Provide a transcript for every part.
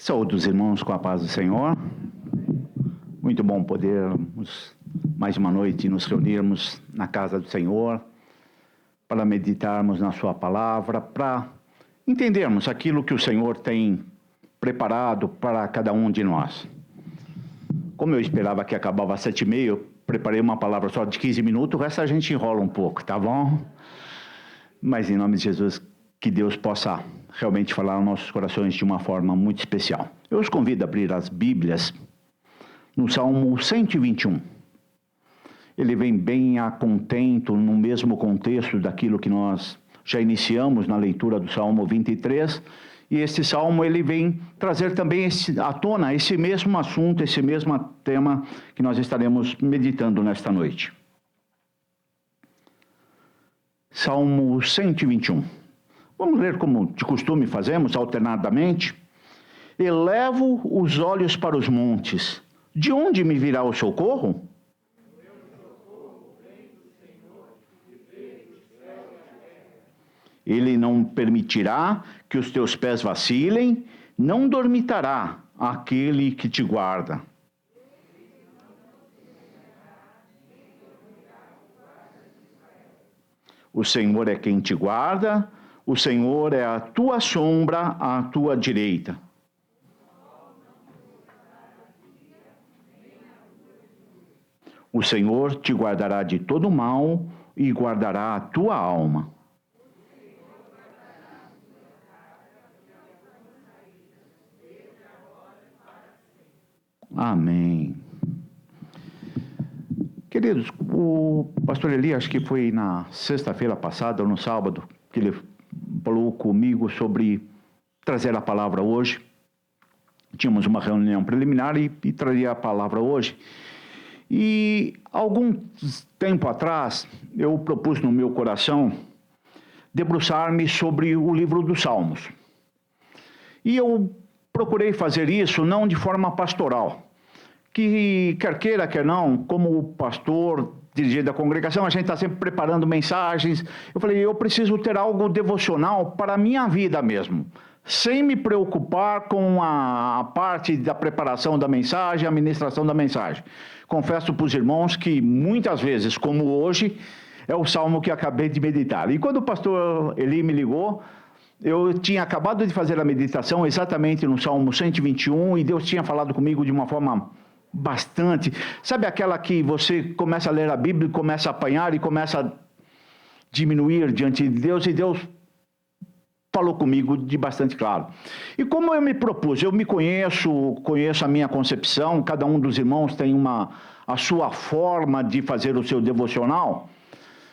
Saúde os irmãos com a paz do Senhor. Muito bom podermos mais uma noite nos reunirmos na casa do Senhor para meditarmos na sua palavra, para entendermos aquilo que o Senhor tem preparado para cada um de nós. Como eu esperava que acabava às 7h30, eu preparei uma palavra só de 15 minutos, o resto a gente enrola um pouco, tá bom? Mas em nome de Jesus, que Deus possa realmente falar aos nossos corações de uma forma muito especial. Eu os convido a abrir as Bíblias no Salmo 121. Ele vem bem a contento, no mesmo contexto daquilo que nós já iniciamos na leitura do Salmo 23, e este Salmo ele vem trazer também à tona esse mesmo assunto, esse mesmo tema que nós estaremos meditando nesta noite. Salmo 121. Vamos ler como de costume fazemos, alternadamente. Elevo os olhos para os montes. De onde me virá o socorro? Ele não permitirá que os teus pés vacilem, não dormitará aquele que te guarda. O Senhor é quem te guarda, o Senhor é a tua sombra à tua direita. O Senhor te guardará de todo mal e guardará a tua alma. Amém. Queridos, o pastor Eli, acho que foi na sexta-feira passada ou no sábado, que ele falou comigo sobre trazer a palavra hoje. Tínhamos uma reunião preliminar e traria a palavra hoje. E algum tempo atrás, eu propus no meu coração debruçar-me sobre o livro dos Salmos. E eu procurei fazer isso não de forma pastoral, que quer queira, quer não, como pastor, dirigente da congregação, a gente está sempre preparando mensagens. Eu falei, eu preciso ter algo devocional para a minha vida mesmo, sem me preocupar com a parte da preparação da mensagem, a ministração da mensagem. Confesso para os irmãos que muitas vezes, como hoje, é o salmo que acabei de meditar. E quando o pastor Eli me ligou, eu tinha acabado de fazer a meditação exatamente no Salmo 121 e Deus tinha falado comigo de uma forma bastante... Sabe aquela que você começa a ler a Bíblia e começa a apanhar e começa a diminuir diante de Deus, e Deus falou comigo de bastante claro. E como eu me propus, eu me conheço a minha concepção, cada um dos irmãos tem a sua forma de fazer o seu devocional,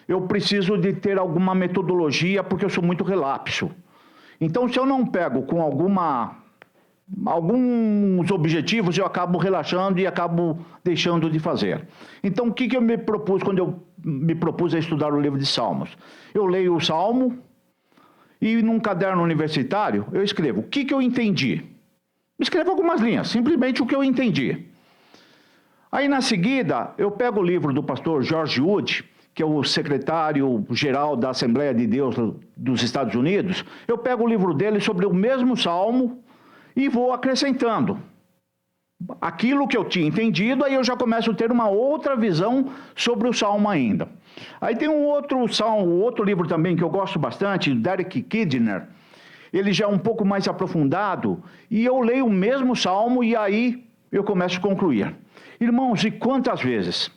eu preciso de ter alguma metodologia, porque eu sou muito relapso. Então, se eu não pego com alguns objetivos, eu acabo relaxando e acabo deixando de fazer. Então, o que eu me propus quando eu me propus a estudar o livro de Salmos? Eu leio o Salmo e num caderno universitário eu escrevo o que eu entendi. Escrevo algumas linhas, simplesmente o que eu entendi. Aí, na seguida, eu pego o livro do pastor George Wood, que é o secretário-geral da Assembleia de Deus dos Estados Unidos, eu pego o livro dele sobre o mesmo salmo e vou acrescentando aquilo que eu tinha entendido, aí eu já começo a ter uma outra visão sobre o salmo ainda. Aí tem um outro salmo, outro livro também que eu gosto bastante, Derek Kidner, ele já é um pouco mais aprofundado, e eu leio o mesmo salmo e aí eu começo a concluir. Irmãos, e quantas vezes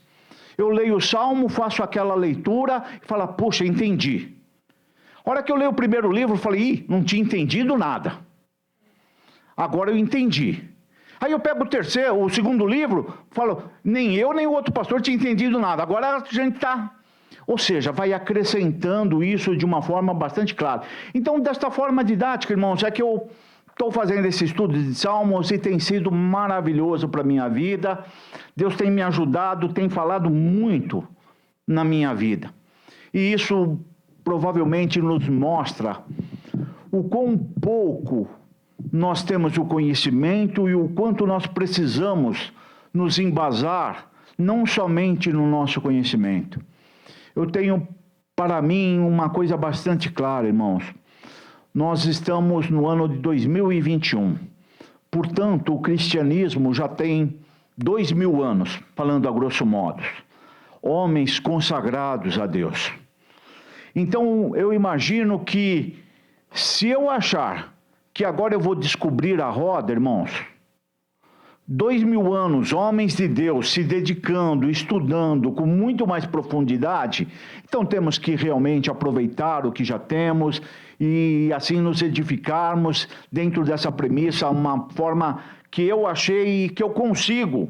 eu leio o salmo, faço aquela leitura e falo, puxa, entendi. A hora que eu leio o primeiro livro, eu falei, não tinha entendido nada. Agora eu entendi. Aí eu pego o segundo livro, falo, nem eu nem o outro pastor tinha entendido nada. Agora a gente está... Ou seja, vai acrescentando isso de uma forma bastante clara. Então, desta forma didática, irmãos, é que eu estou fazendo esse estudo de Salmos e tem sido maravilhoso para a minha vida. Deus tem me ajudado, tem falado muito na minha vida. E isso provavelmente nos mostra o quão pouco nós temos o conhecimento e o quanto nós precisamos nos embasar, não somente no nosso conhecimento. Eu tenho para mim uma coisa bastante clara, irmãos. Nós estamos no ano de 2021. Portanto, o cristianismo já tem 2000 anos, falando a grosso modo. Homens consagrados a Deus. Então, eu imagino que, se eu achar que agora eu vou descobrir a roda, irmãos, 2000 anos, homens de Deus se dedicando, estudando com muito mais profundidade, então temos que realmente aproveitar o que já temos e assim nos edificarmos dentro dessa premissa, uma forma que eu achei que eu consigo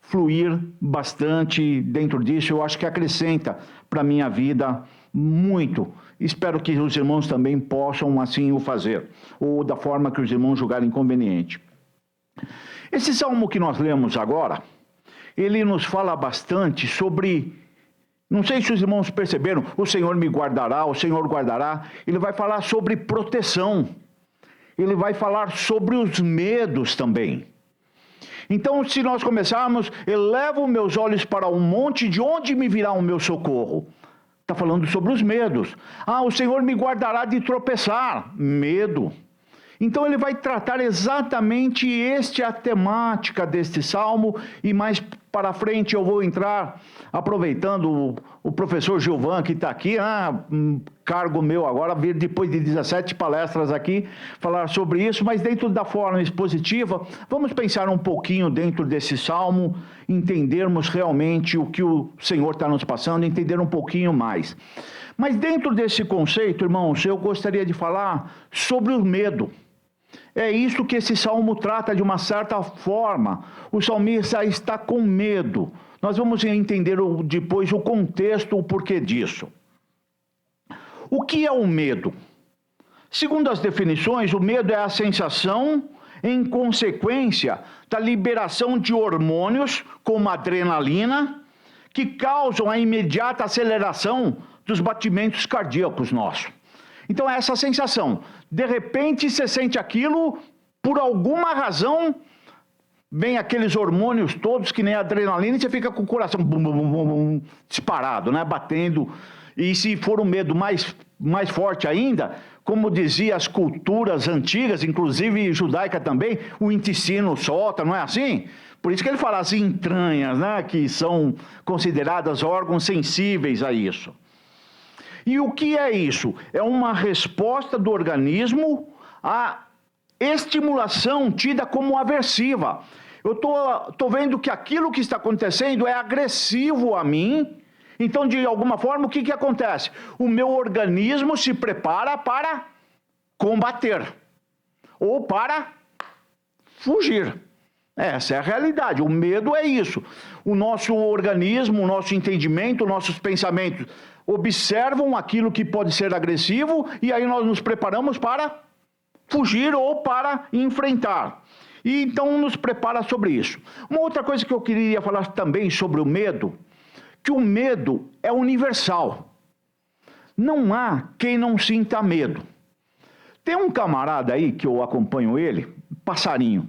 fluir bastante dentro disso. Eu acho que acrescenta para a minha vida muito. Espero que os irmãos também possam assim o fazer, ou da forma que os irmãos julgarem conveniente. Esse salmo que nós lemos agora, ele nos fala bastante sobre, não sei se os irmãos perceberam, o Senhor me guardará, o Senhor guardará. Ele vai falar sobre proteção, ele vai falar sobre os medos também. Então, se nós começarmos, elevo meus olhos para um monte, de onde me virá o meu socorro? Está falando sobre os medos. O Senhor me guardará de tropeçar. Medo. Então ele vai tratar exatamente a temática deste salmo, e mais para frente eu vou entrar, aproveitando o professor Gilvan que está aqui, cargo meu agora, vir depois de 17 palestras aqui, falar sobre isso, mas dentro da forma expositiva, vamos pensar um pouquinho dentro desse salmo, entendermos realmente o que o Senhor está nos passando, entender um pouquinho mais. Mas dentro desse conceito, irmãos, eu gostaria de falar sobre o medo. É isso que esse salmo trata de uma certa forma. O salmista está com medo. Nós vamos entender depois o contexto, o porquê disso. O que é o medo? Segundo as definições, o medo é a sensação em consequência da liberação de hormônios, como a adrenalina, que causam a imediata aceleração dos batimentos cardíacos nossos. Então, essa sensação, de repente você sente aquilo, por alguma razão, vem aqueles hormônios todos, que nem a adrenalina, e você fica com o coração bum, bum, bum, bum, disparado, né? Batendo. E se for um medo mais forte ainda, como dizia as culturas antigas, inclusive judaica também, o intestino solta, não é assim? Por isso que ele fala as entranhas, né? Que são consideradas órgãos sensíveis a isso. E o que é isso? É uma resposta do organismo à estimulação tida como aversiva. Eu estou vendo que aquilo que está acontecendo é agressivo a mim. Então, de alguma forma, o que acontece? O meu organismo se prepara para combater ou para fugir. Essa é a realidade. O medo é isso. O nosso organismo, o nosso entendimento, nossos pensamentos observam aquilo que pode ser agressivo e aí nós nos preparamos para fugir ou para enfrentar. E então nos prepara sobre isso. Uma outra coisa que eu queria falar também sobre o medo, que o medo é universal. Não há quem não sinta medo. Tem um camarada aí que eu acompanho ele, passarinho.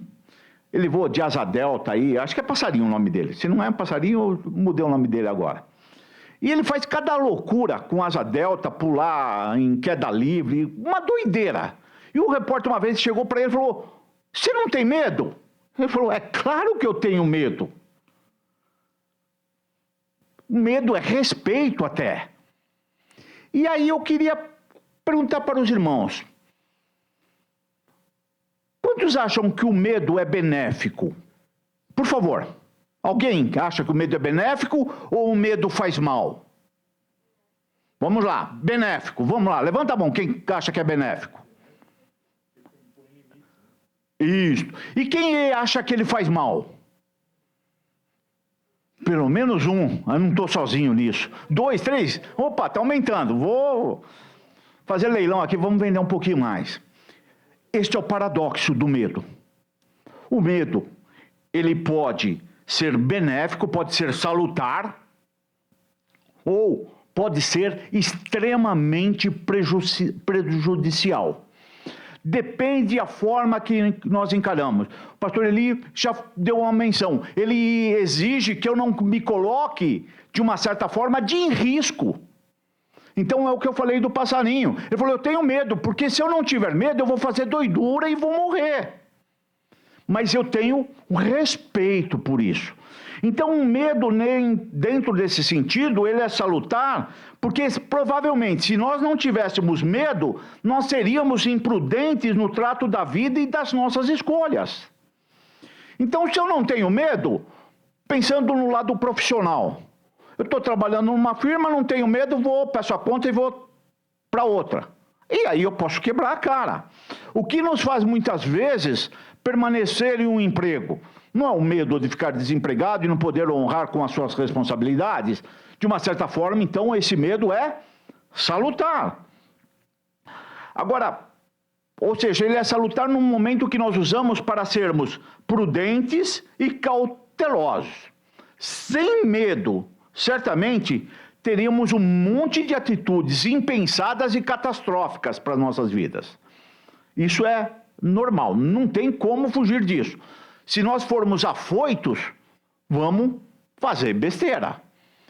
Ele voa de asa delta aí, acho que é passarinho o nome dele. Se não é passarinho, eu mudei o nome dele agora. E ele faz cada loucura com asa delta, pular em queda livre, uma doideira. E o repórter uma vez chegou para ele e falou: "Você não tem medo?" Ele falou: "É claro que eu tenho medo." Medo é respeito até. E aí eu queria perguntar para os irmãos: quantos acham que o medo é benéfico? Por favor. Alguém acha que o medo é benéfico ou o medo faz mal? Vamos lá, benéfico, vamos lá, levanta a mão, quem acha que é benéfico? Isso. E quem acha que ele faz mal? Pelo menos um, eu não estou sozinho nisso. 2, 3, opa, está aumentando, vou fazer leilão aqui, vamos vender um pouquinho mais. Este é o paradoxo do medo. O medo, ele pode ser benéfico, pode ser salutar, ou pode ser extremamente prejudicial. Depende da forma que nós encaramos. O pastor Eli já deu uma menção. Ele exige que eu não me coloque, de uma certa forma, de risco. Então é o que eu falei do passarinho. Ele falou: eu tenho medo, porque se eu não tiver medo, eu vou fazer doidura e vou morrer. mas eu tenho um respeito por isso. Então, o medo, dentro desse sentido, ele é salutar, porque provavelmente, se nós não tivéssemos medo, nós seríamos imprudentes no trato da vida e das nossas escolhas. Então, se eu não tenho medo, pensando no lado profissional, eu estou trabalhando numa firma, não tenho medo, peço a conta e vou para outra. E aí eu posso quebrar a cara. O que nos faz, muitas vezes, permanecer em um emprego? Não é o medo de ficar desempregado e não poder honrar com as suas responsabilidades? De uma certa forma, então, esse medo é salutar. Agora, ou seja, ele é salutar num momento que nós usamos para sermos prudentes e cautelosos. Sem medo, certamente, teríamos um monte de atitudes impensadas e catastróficas para as nossas vidas. Isso é normal, não tem como fugir disso. Se nós formos afoitos, vamos fazer besteira.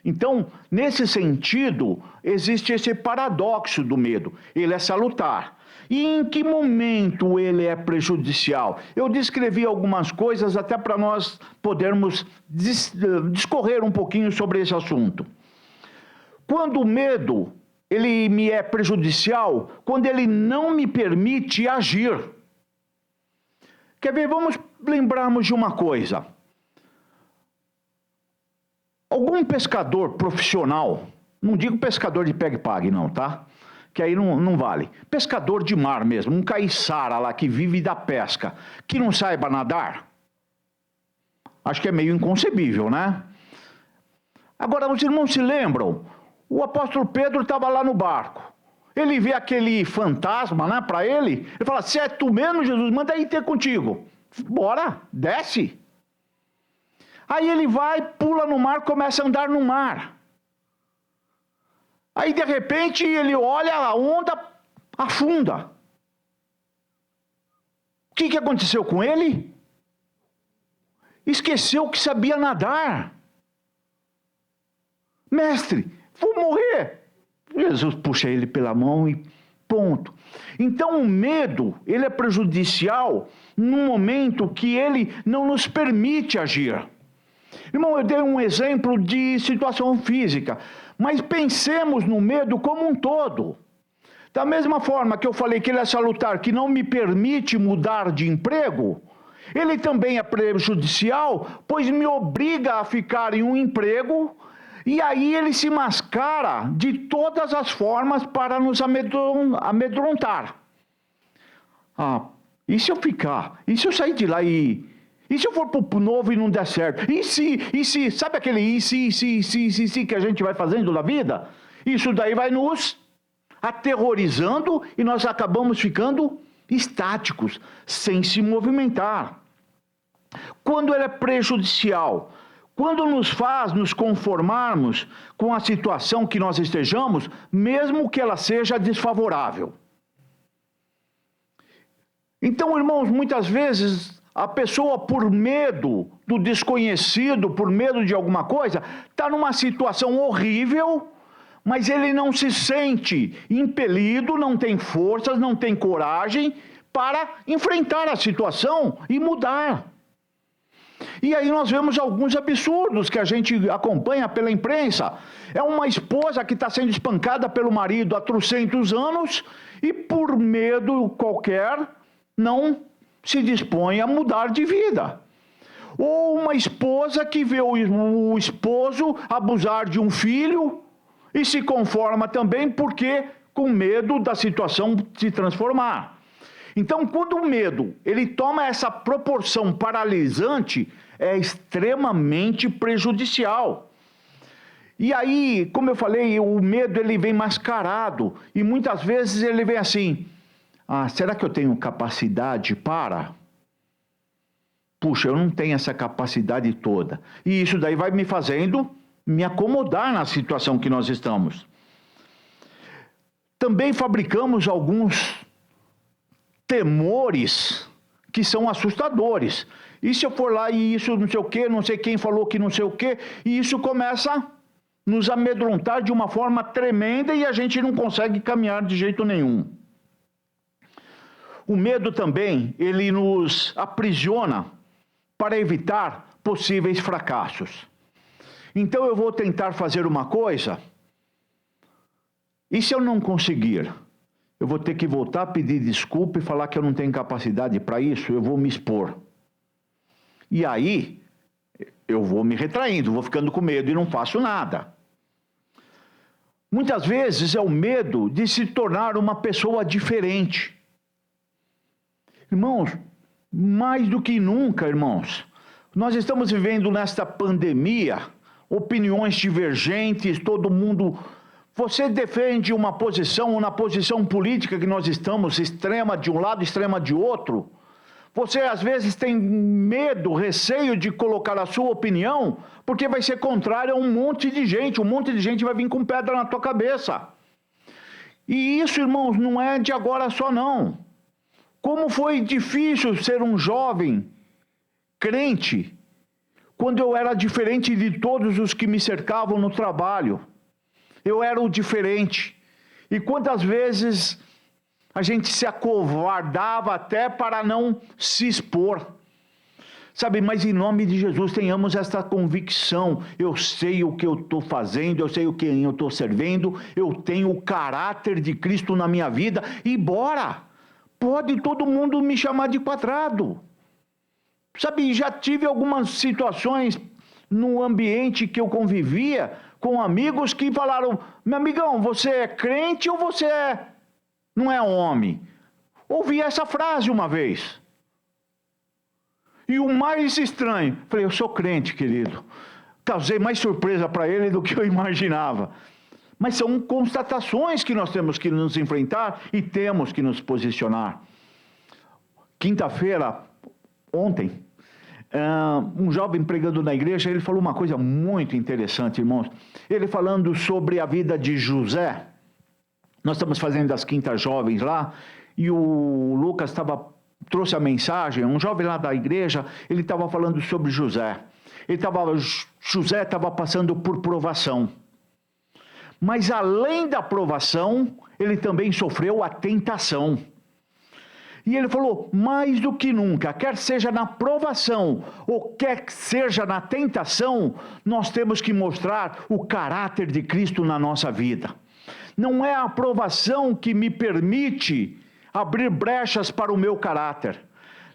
Então, nesse sentido, existe esse paradoxo do medo. Ele é salutar. E em que momento ele é prejudicial? Eu descrevi algumas coisas até para nós podermos discorrer um pouquinho sobre esse assunto. Quando o medo, ele me é prejudicial, quando ele não me permite agir. Quer ver, vamos lembrarmos de uma coisa. Algum pescador profissional, não digo pescador de pegue-pague não, tá? Que aí não vale. Pescador de mar mesmo, um caiçara lá que vive da pesca, que não saiba nadar, acho que é meio inconcebível, né? Agora, os irmãos se lembram? O apóstolo Pedro estava lá no barco. Ele vê aquele fantasma, né, para ele. Ele fala, se é tu mesmo, Jesus, manda aí ter contigo. Bora, desce. Aí ele vai, pula no mar, começa a andar no mar. Aí, de repente, ele olha, a onda afunda. O que aconteceu com ele? Esqueceu que sabia nadar. Mestre, vou morrer. Jesus puxa ele pela mão e ponto. Então o medo, ele é prejudicial num momento que ele não nos permite agir. Irmão, eu dei um exemplo de situação física, mas pensemos no medo como um todo. Da mesma forma que eu falei que ele é salutar, que não me permite mudar de emprego, ele também é prejudicial, pois me obriga a ficar em um emprego. E aí ele se mascara de todas as formas para nos amedrontar. E se eu ficar? E se eu sair de lá e se eu for pro novo e não der certo? E se, sabe aquele e se que a gente vai fazendo na vida? Isso daí vai nos aterrorizando e nós acabamos ficando estáticos, sem se movimentar. Quando ele é prejudicial, quando nos faz nos conformarmos com a situação que nós estejamos, mesmo que ela seja desfavorável. Então, irmãos, muitas vezes a pessoa, por medo do desconhecido, por medo de alguma coisa, está numa situação horrível, mas ele não se sente impelido, não tem forças, não tem coragem para enfrentar a situação e mudar. E aí nós vemos alguns absurdos que a gente acompanha pela imprensa. É uma esposa que está sendo espancada pelo marido há 300 anos e por medo qualquer não se dispõe a mudar de vida. Ou uma esposa que vê o esposo abusar de um filho e se conforma também porque com medo da situação se transformar. Então, quando o medo ele toma essa proporção paralisante, é extremamente prejudicial. E aí, como eu falei, o medo ele vem mascarado e muitas vezes ele vem assim: será que eu tenho capacidade para? Puxa, eu não tenho essa capacidade toda. E isso daí vai me fazendo me acomodar na situação que nós estamos. Também fabricamos alguns temores que são assustadores. E se eu for lá e isso não sei o quê, não sei quem falou que não sei o quê, e isso começa a nos amedrontar de uma forma tremenda e a gente não consegue caminhar de jeito nenhum. O medo também, ele nos aprisiona para evitar possíveis fracassos. Então eu vou tentar fazer uma coisa, e se eu não conseguir, eu vou ter que voltar a pedir desculpa e falar que eu não tenho capacidade para isso, eu vou me expor. E aí, eu vou me retraindo, vou ficando com medo e não faço nada. Muitas vezes é o medo de se tornar uma pessoa diferente. Irmãos, mais do que nunca, irmãos, nós estamos vivendo nesta pandemia, opiniões divergentes, todo mundo... Você defende uma posição, ou na posição política que nós estamos, extrema de um lado, extrema de outro. Você às vezes tem medo, receio de colocar a sua opinião, porque vai ser contrária a um monte de gente vai vir com pedra na tua cabeça. E isso, irmãos, não é de agora só não. Como foi difícil ser um jovem crente, quando eu era diferente de todos os que me cercavam no trabalho. Eu era o diferente. E quantas vezes a gente se acovardava até para não se expor. Sabe, mas em nome de Jesus tenhamos esta convicção. Eu sei o que eu estou fazendo, eu sei o que eu estou servindo, eu tenho o caráter de Cristo na minha vida e bora! Pode todo mundo me chamar de quadrado. Sabe, já tive algumas situações no ambiente que eu convivia com amigos que falaram: meu amigão, você é crente ou você não é homem? Ouvi essa frase uma vez. E o mais estranho, falei: eu sou crente, querido. Causei mais surpresa para ele do que eu imaginava. Mas são constatações que nós temos que nos enfrentar e temos que nos posicionar. Quinta-feira, ontem, um jovem pregando na igreja, ele falou uma coisa muito interessante, irmãos. Ele falando sobre a vida de José. Nós estamos fazendo as quintas jovens lá, e o Lucas trouxe a mensagem, um jovem lá da igreja, ele estava falando sobre José. José estava passando por provação. Mas além da provação, ele também sofreu a tentação. E ele falou: mais do que nunca, quer seja na provação ou quer seja na tentação, nós temos que mostrar o caráter de Cristo na nossa vida. Não é a provação que me permite abrir brechas para o meu caráter.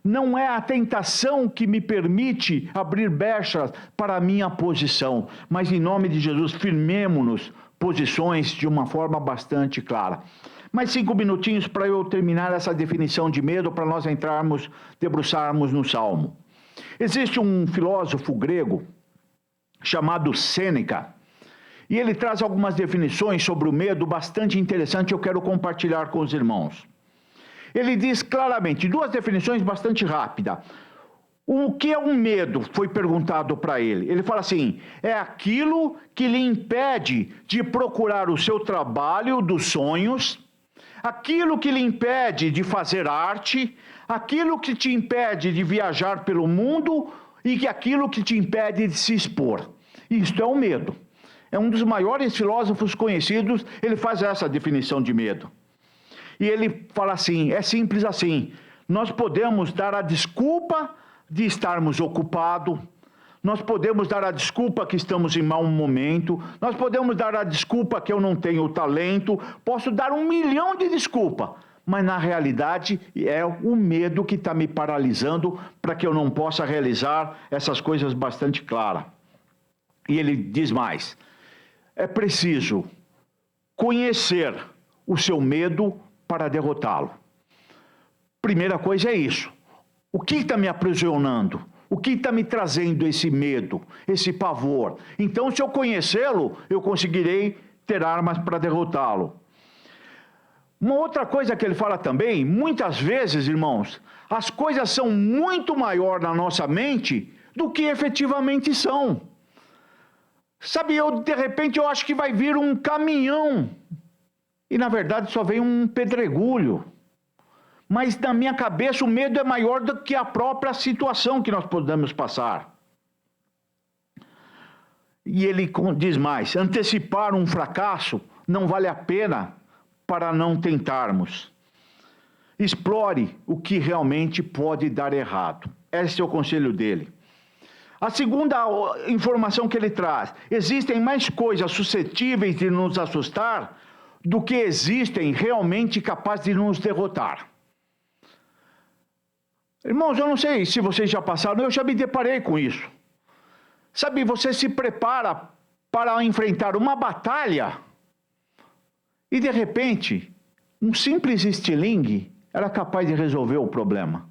Não é a tentação que me permite abrir brechas para a minha posição. Mas em nome de Jesus, firmemo-nos posições de uma forma bastante clara. Mais 5 minutinhos para eu terminar essa definição de medo, para nós debruçarmos no Salmo. Existe um filósofo grego chamado Sêneca, e ele traz algumas definições sobre o medo bastante interessantes, eu quero compartilhar com os irmãos. Ele diz claramente, 2 definições bastante rápidas. O que é um medo? Foi perguntado para ele. Ele fala assim: é aquilo que lhe impede de procurar o seu trabalho dos sonhos, aquilo que lhe impede de fazer arte, aquilo que te impede de viajar pelo mundo e aquilo que te impede de se expor. Isto é o medo. É um dos maiores filósofos conhecidos, ele faz essa definição de medo. E ele fala assim, é simples assim: nós podemos dar a desculpa de estarmos ocupados, nós podemos dar a desculpa que estamos em mau momento, nós podemos dar a desculpa que eu não tenho talento, posso dar 1 milhão de desculpas, mas na realidade é o medo que está me paralisando para que eu não possa realizar essas coisas bastante claras. E ele diz mais: é preciso conhecer o seu medo para derrotá-lo. Primeira coisa é isso. O que está me aprisionando? O que está me trazendo esse medo, esse pavor? Então, se eu conhecê-lo, eu conseguirei ter armas para derrotá-lo. Uma outra coisa que ele fala também, muitas vezes, irmãos, as coisas são muito maiores na nossa mente do que efetivamente são. Sabe, de repente eu acho que vai vir um caminhão, e na verdade só vem um pedregulho. Mas na minha cabeça o medo é maior do que a própria situação que nós podemos passar. E ele diz mais: antecipar um fracasso não vale a pena para não tentarmos. explore o que realmente pode dar errado. Esse é o conselho dele. A segunda informação que ele traz: existem mais coisas suscetíveis de nos assustar do que existem realmente capazes de nos derrotar. Irmãos, eu não sei se vocês já passaram, eu já me deparei com isso. Sabe, você se prepara para enfrentar uma batalha e, de repente, um simples estilingue era capaz de resolver o problema.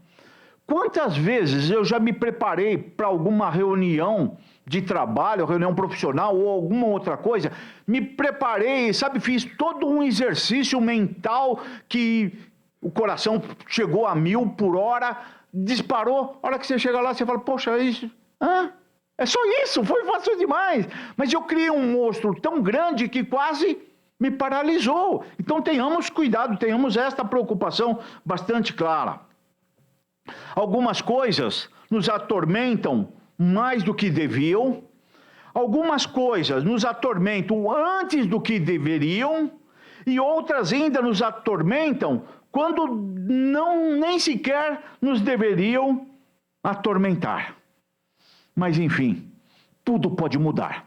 Quantas vezes eu já me preparei para alguma reunião de trabalho, reunião profissional ou alguma outra coisa, me preparei, sabe, fiz todo um exercício mental que o coração chegou a 1000 por hora, disparou, a hora que você chega lá, você fala, poxa, é isso, é só isso, foi fácil demais. Mas eu criei um monstro tão grande que quase me paralisou. Então tenhamos cuidado, tenhamos esta preocupação bastante clara. Algumas coisas nos atormentam mais do que deviam, algumas coisas nos atormentam antes do que deveriam, e outras ainda nos atormentam quando nem sequer nos deveriam atormentar. Mas enfim, tudo pode mudar.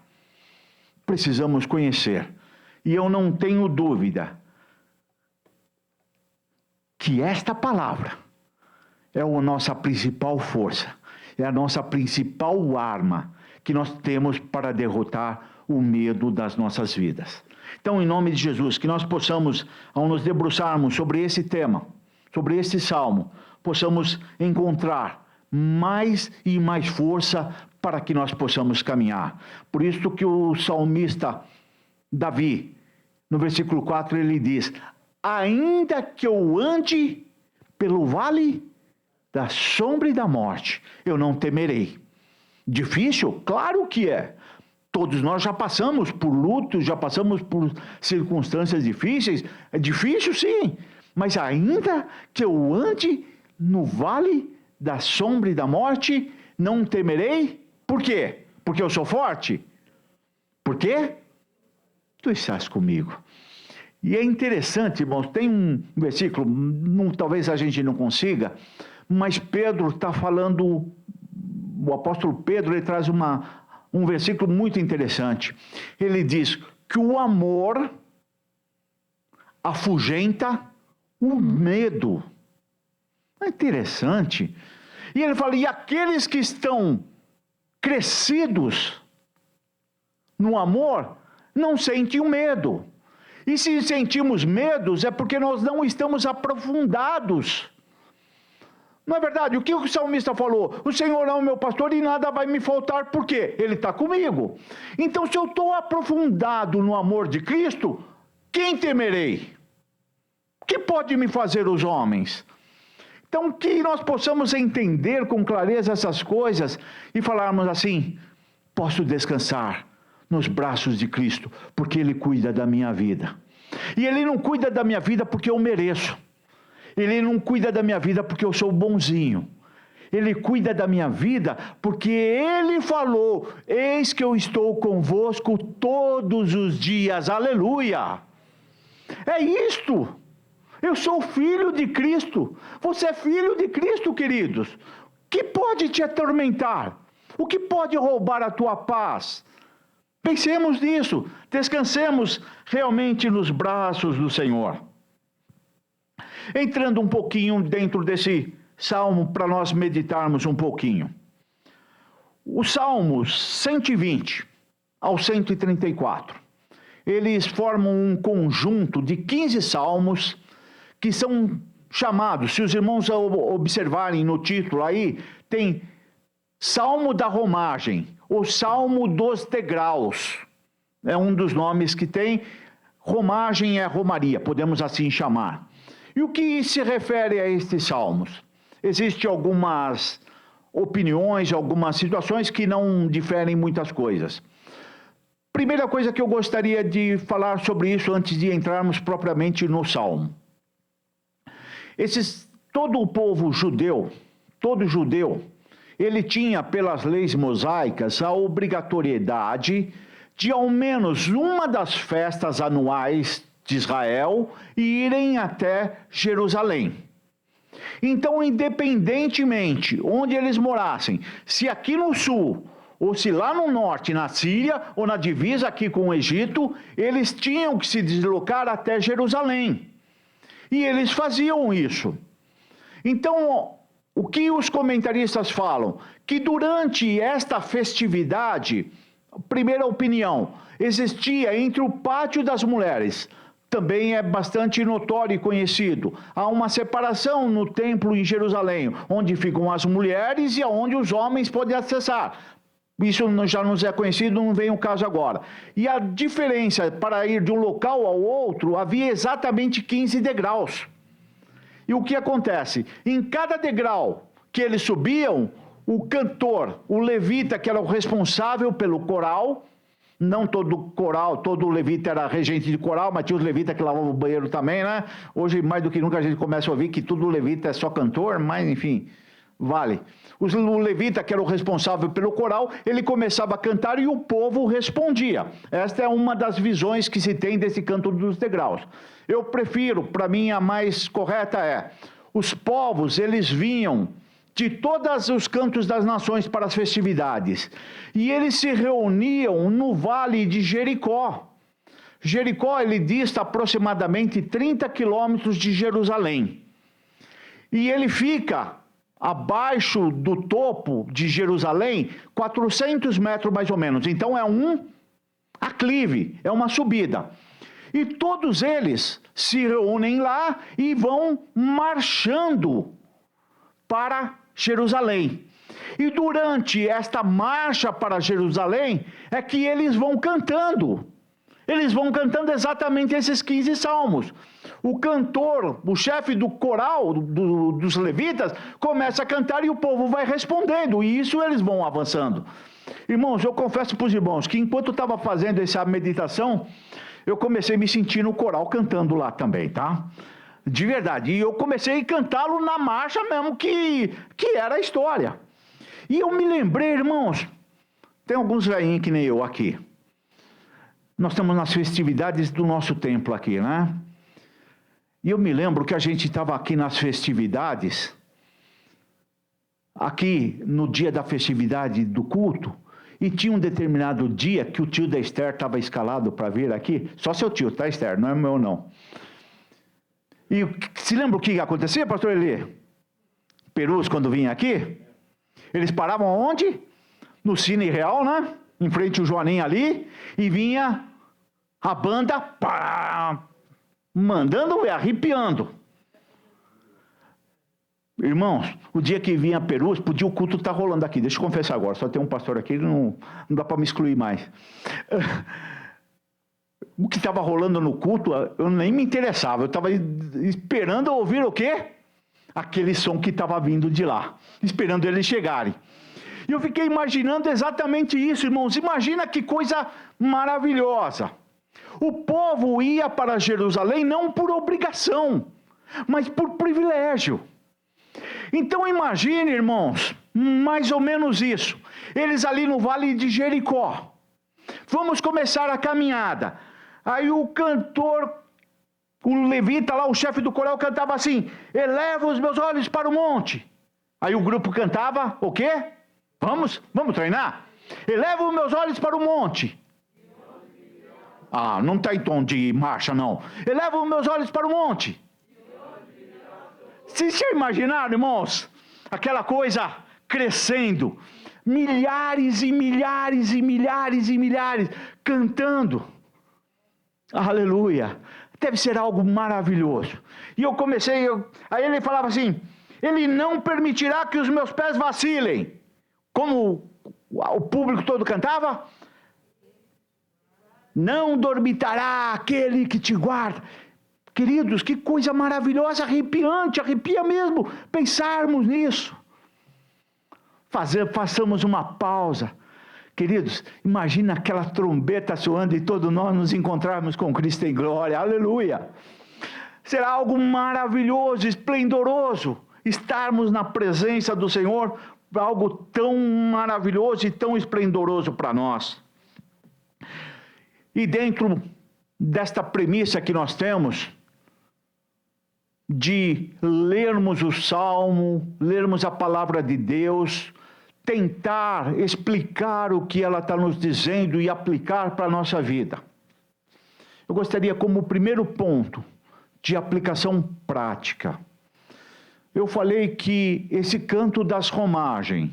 Precisamos conhecer. E eu não tenho dúvida que esta palavra é a nossa principal força, é a nossa principal arma que nós temos para derrotar o medo das nossas vidas. Então, em nome de Jesus, que nós possamos, ao nos debruçarmos sobre esse tema, sobre esse salmo, possamos encontrar mais e mais força para que nós possamos caminhar. Por isso que o salmista Davi, no versículo 4, ele diz: ainda que eu ande pelo vale da sombra e da morte, eu não temerei. Difícil? Claro que é. Todos nós já passamos por lutos, já passamos por circunstâncias difíceis. É difícil, sim. Mas ainda que eu ande no vale da sombra e da morte, não temerei. Por quê? Porque eu sou forte? Por quê? Tu estás comigo. E é interessante, irmãos, tem um versículo, talvez a gente não consiga, mas Pedro está falando, o apóstolo Pedro, ele traz um versículo muito interessante. Ele diz que o amor afugenta o medo. É interessante. E ele fala, e aqueles que estão crescidos no amor, não sentem o medo. E se sentimos medos, é porque nós não estamos aprofundados. Não é verdade? O que o salmista falou? O Senhor é o meu pastor e nada vai me faltar. Por quê? Ele está comigo. Então, se eu estou aprofundado no amor de Cristo, quem temerei? O que pode me fazer os homens? Então, que nós possamos entender com clareza essas coisas e falarmos assim, posso descansar nos braços de Cristo, porque Ele cuida da minha vida. E Ele não cuida da minha vida porque eu mereço. Ele não cuida da minha vida porque eu sou bonzinho. Ele cuida da minha vida porque Ele falou, eis que eu estou convosco todos os dias. Aleluia! É isto. Eu sou filho de Cristo. Você é filho de Cristo, queridos. O que pode te atormentar? O que pode roubar a tua paz? Pensemos nisso. Descansemos realmente nos braços do Senhor. Entrando um pouquinho dentro desse salmo para nós meditarmos um pouquinho. Os salmos 120 ao 134, eles formam um conjunto de 15 salmos que são chamados, se os irmãos observarem no título aí, tem Salmo da Romagem, o Salmo dos Degraus, é um dos nomes que tem. Romagem é romaria, podemos assim chamar. E o que se refere a estes salmos? Existem algumas opiniões, algumas situações que não diferem muitas coisas. Primeira coisa que eu gostaria de falar sobre isso antes de entrarmos propriamente no salmo. Todo o povo judeu, todo judeu, ele tinha pelas leis mosaicas a obrigatoriedade de ao menos uma das festas anuais de Israel e irem até Jerusalém. Então, independentemente onde eles morassem, se aqui no sul, ou se lá no norte, na Síria, ou na divisa aqui com o Egito, eles tinham que se deslocar até Jerusalém. E eles faziam isso. Então, o que os comentaristas falam? Que durante esta festividade, primeira opinião, existia entre o pátio das mulheres, também é bastante notório e conhecido, há uma separação no templo em Jerusalém, onde ficam as mulheres e onde os homens podem acessar. Isso já nos é conhecido, não vem o caso agora. E a diferença para ir de um local ao outro, havia exatamente 15 degraus. E o que acontece? Em cada degrau que eles subiam, o cantor, o levita, que era o responsável pelo coral, não todo coral, todo levita era regente de coral, mas tinha os levitas que lavavam o banheiro também, né? Hoje, mais do que nunca, a gente começa a ouvir que todo levita é só cantor, mas enfim, vale. O levita, que era o responsável pelo coral, ele começava a cantar e o povo respondia. Esta é uma das visões que se tem desse canto dos degraus. Eu prefiro, para mim a mais correta é, os povos, eles vinham de todos os cantos das nações para as festividades, e eles se reuniam no vale de Jericó. Jericó, ele dista aproximadamente 30 quilômetros de Jerusalém, e ele fica abaixo do topo de Jerusalém, 400 metros mais ou menos, então é um aclive, é uma subida. E todos eles se reúnem lá e vão marchando para Jerusalém. E durante esta marcha para Jerusalém é que eles vão cantando. Eles vão cantando exatamente esses 15 salmos. O cantor, o chefe do coral dos levitas, começa a cantar e o povo vai respondendo. E isso eles vão avançando. Irmãos, eu confesso para os irmãos que enquanto eu estava fazendo essa meditação, eu comecei a me sentir no coral cantando lá também, tá? De verdade. E eu comecei a cantá-lo na marcha mesmo, que era a história. E eu me lembrei, irmãos, tem alguns velhinhos que nem eu aqui. Nós estamos nas festividades do nosso templo aqui, né? E eu me lembro que a gente estava aqui nas festividades, aqui no dia da festividade do culto, e tinha um determinado dia que o tio da Esther estava escalado para vir aqui, só seu tio, tá, Esther? Não é meu, não. E se lembra o que acontecia, pastor Eli? Perus, quando vinha aqui, eles paravam onde? No Cine Real, né? Em frente ao Joaninho ali, e vinha a banda, pá, mandando ver, arrepiando. Irmãos, o dia que vinha Perus, podia o culto estar rolando aqui. Deixa eu confessar agora, só tem um pastor aqui, não dá para me excluir mais. O que estava rolando no culto, eu nem me interessava. Eu estava esperando ouvir o quê? Aquele som que estava vindo de lá, esperando eles chegarem. E eu fiquei imaginando exatamente isso, irmãos. Imagina que coisa maravilhosa. O povo ia para Jerusalém não por obrigação, mas por privilégio. Então imagine, irmãos, mais ou menos isso. Eles ali no vale de Jericó. Vamos começar a caminhada. Aí o cantor, o levita lá, o chefe do coral, cantava assim: eleva os meus olhos para o monte. Aí o grupo cantava o quê? Vamos treinar? Eleva os meus olhos para o monte. Ah, não está em tom de marcha, não. Eleva os meus olhos para o monte. Vocês já imaginaram, irmãos? Aquela coisa crescendo. Milhares e milhares e milhares e milhares cantando. Aleluia. Deve ser algo maravilhoso. E eu comecei, aí ele falava assim: ele não permitirá que os meus pés vacilem. Como o público todo cantava? Não dormitará aquele que te guarda. Queridos, que coisa maravilhosa, arrepiante, arrepia mesmo pensarmos nisso. Façamos uma pausa. Queridos, imagina aquela trombeta soando e todos nós nos encontrarmos com Cristo em glória. Aleluia! Será algo maravilhoso, esplendoroso, estarmos na presença do Senhor, algo tão maravilhoso e tão esplendoroso para nós. E dentro desta premissa que nós temos, de lermos o Salmo, lermos a palavra de Deus, tentar explicar o que ela está nos dizendo e aplicar para a nossa vida. Eu gostaria, como primeiro ponto de aplicação prática, eu falei que esse canto das romagens,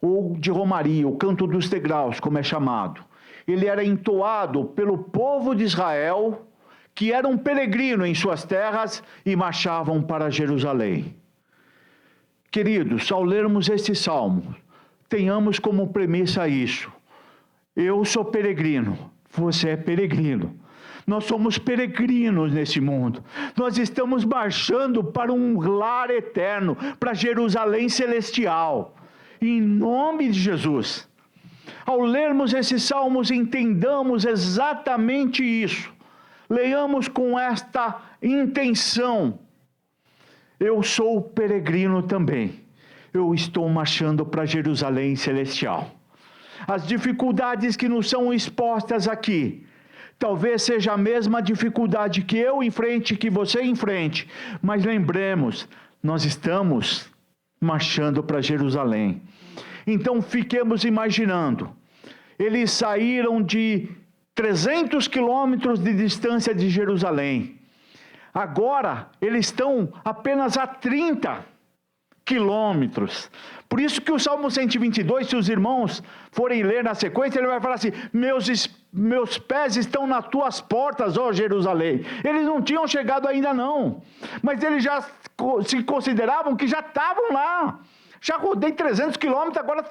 ou de romaria, o canto dos degraus, como é chamado, ele era entoado pelo povo de Israel, que eram peregrinos em suas terras e marchavam para Jerusalém. Queridos, ao lermos este salmo, tenhamos como premissa isso. Eu sou peregrino, você é peregrino. Nós somos peregrinos nesse mundo. Nós estamos marchando para um lar eterno, para Jerusalém celestial. Em nome de Jesus. Ao lermos esses salmos, entendamos exatamente isso. Leiamos com esta intenção. Eu sou peregrino também. Eu estou marchando para Jerusalém celestial. As dificuldades que nos são expostas aqui, talvez seja a mesma dificuldade que eu enfrente, que você enfrente. Mas lembremos, nós estamos marchando para Jerusalém. Então fiquemos imaginando. Eles saíram de 300 quilômetros de distância de Jerusalém. Agora, eles estão apenas a 30 quilômetros. Por isso que o Salmo 122, se os irmãos forem ler na sequência, ele vai falar assim: meus pés estão nas tuas portas, ó Jerusalém. Eles não tinham chegado ainda não, mas eles já se consideravam que já estavam lá. Já rodei 300 quilômetros, agora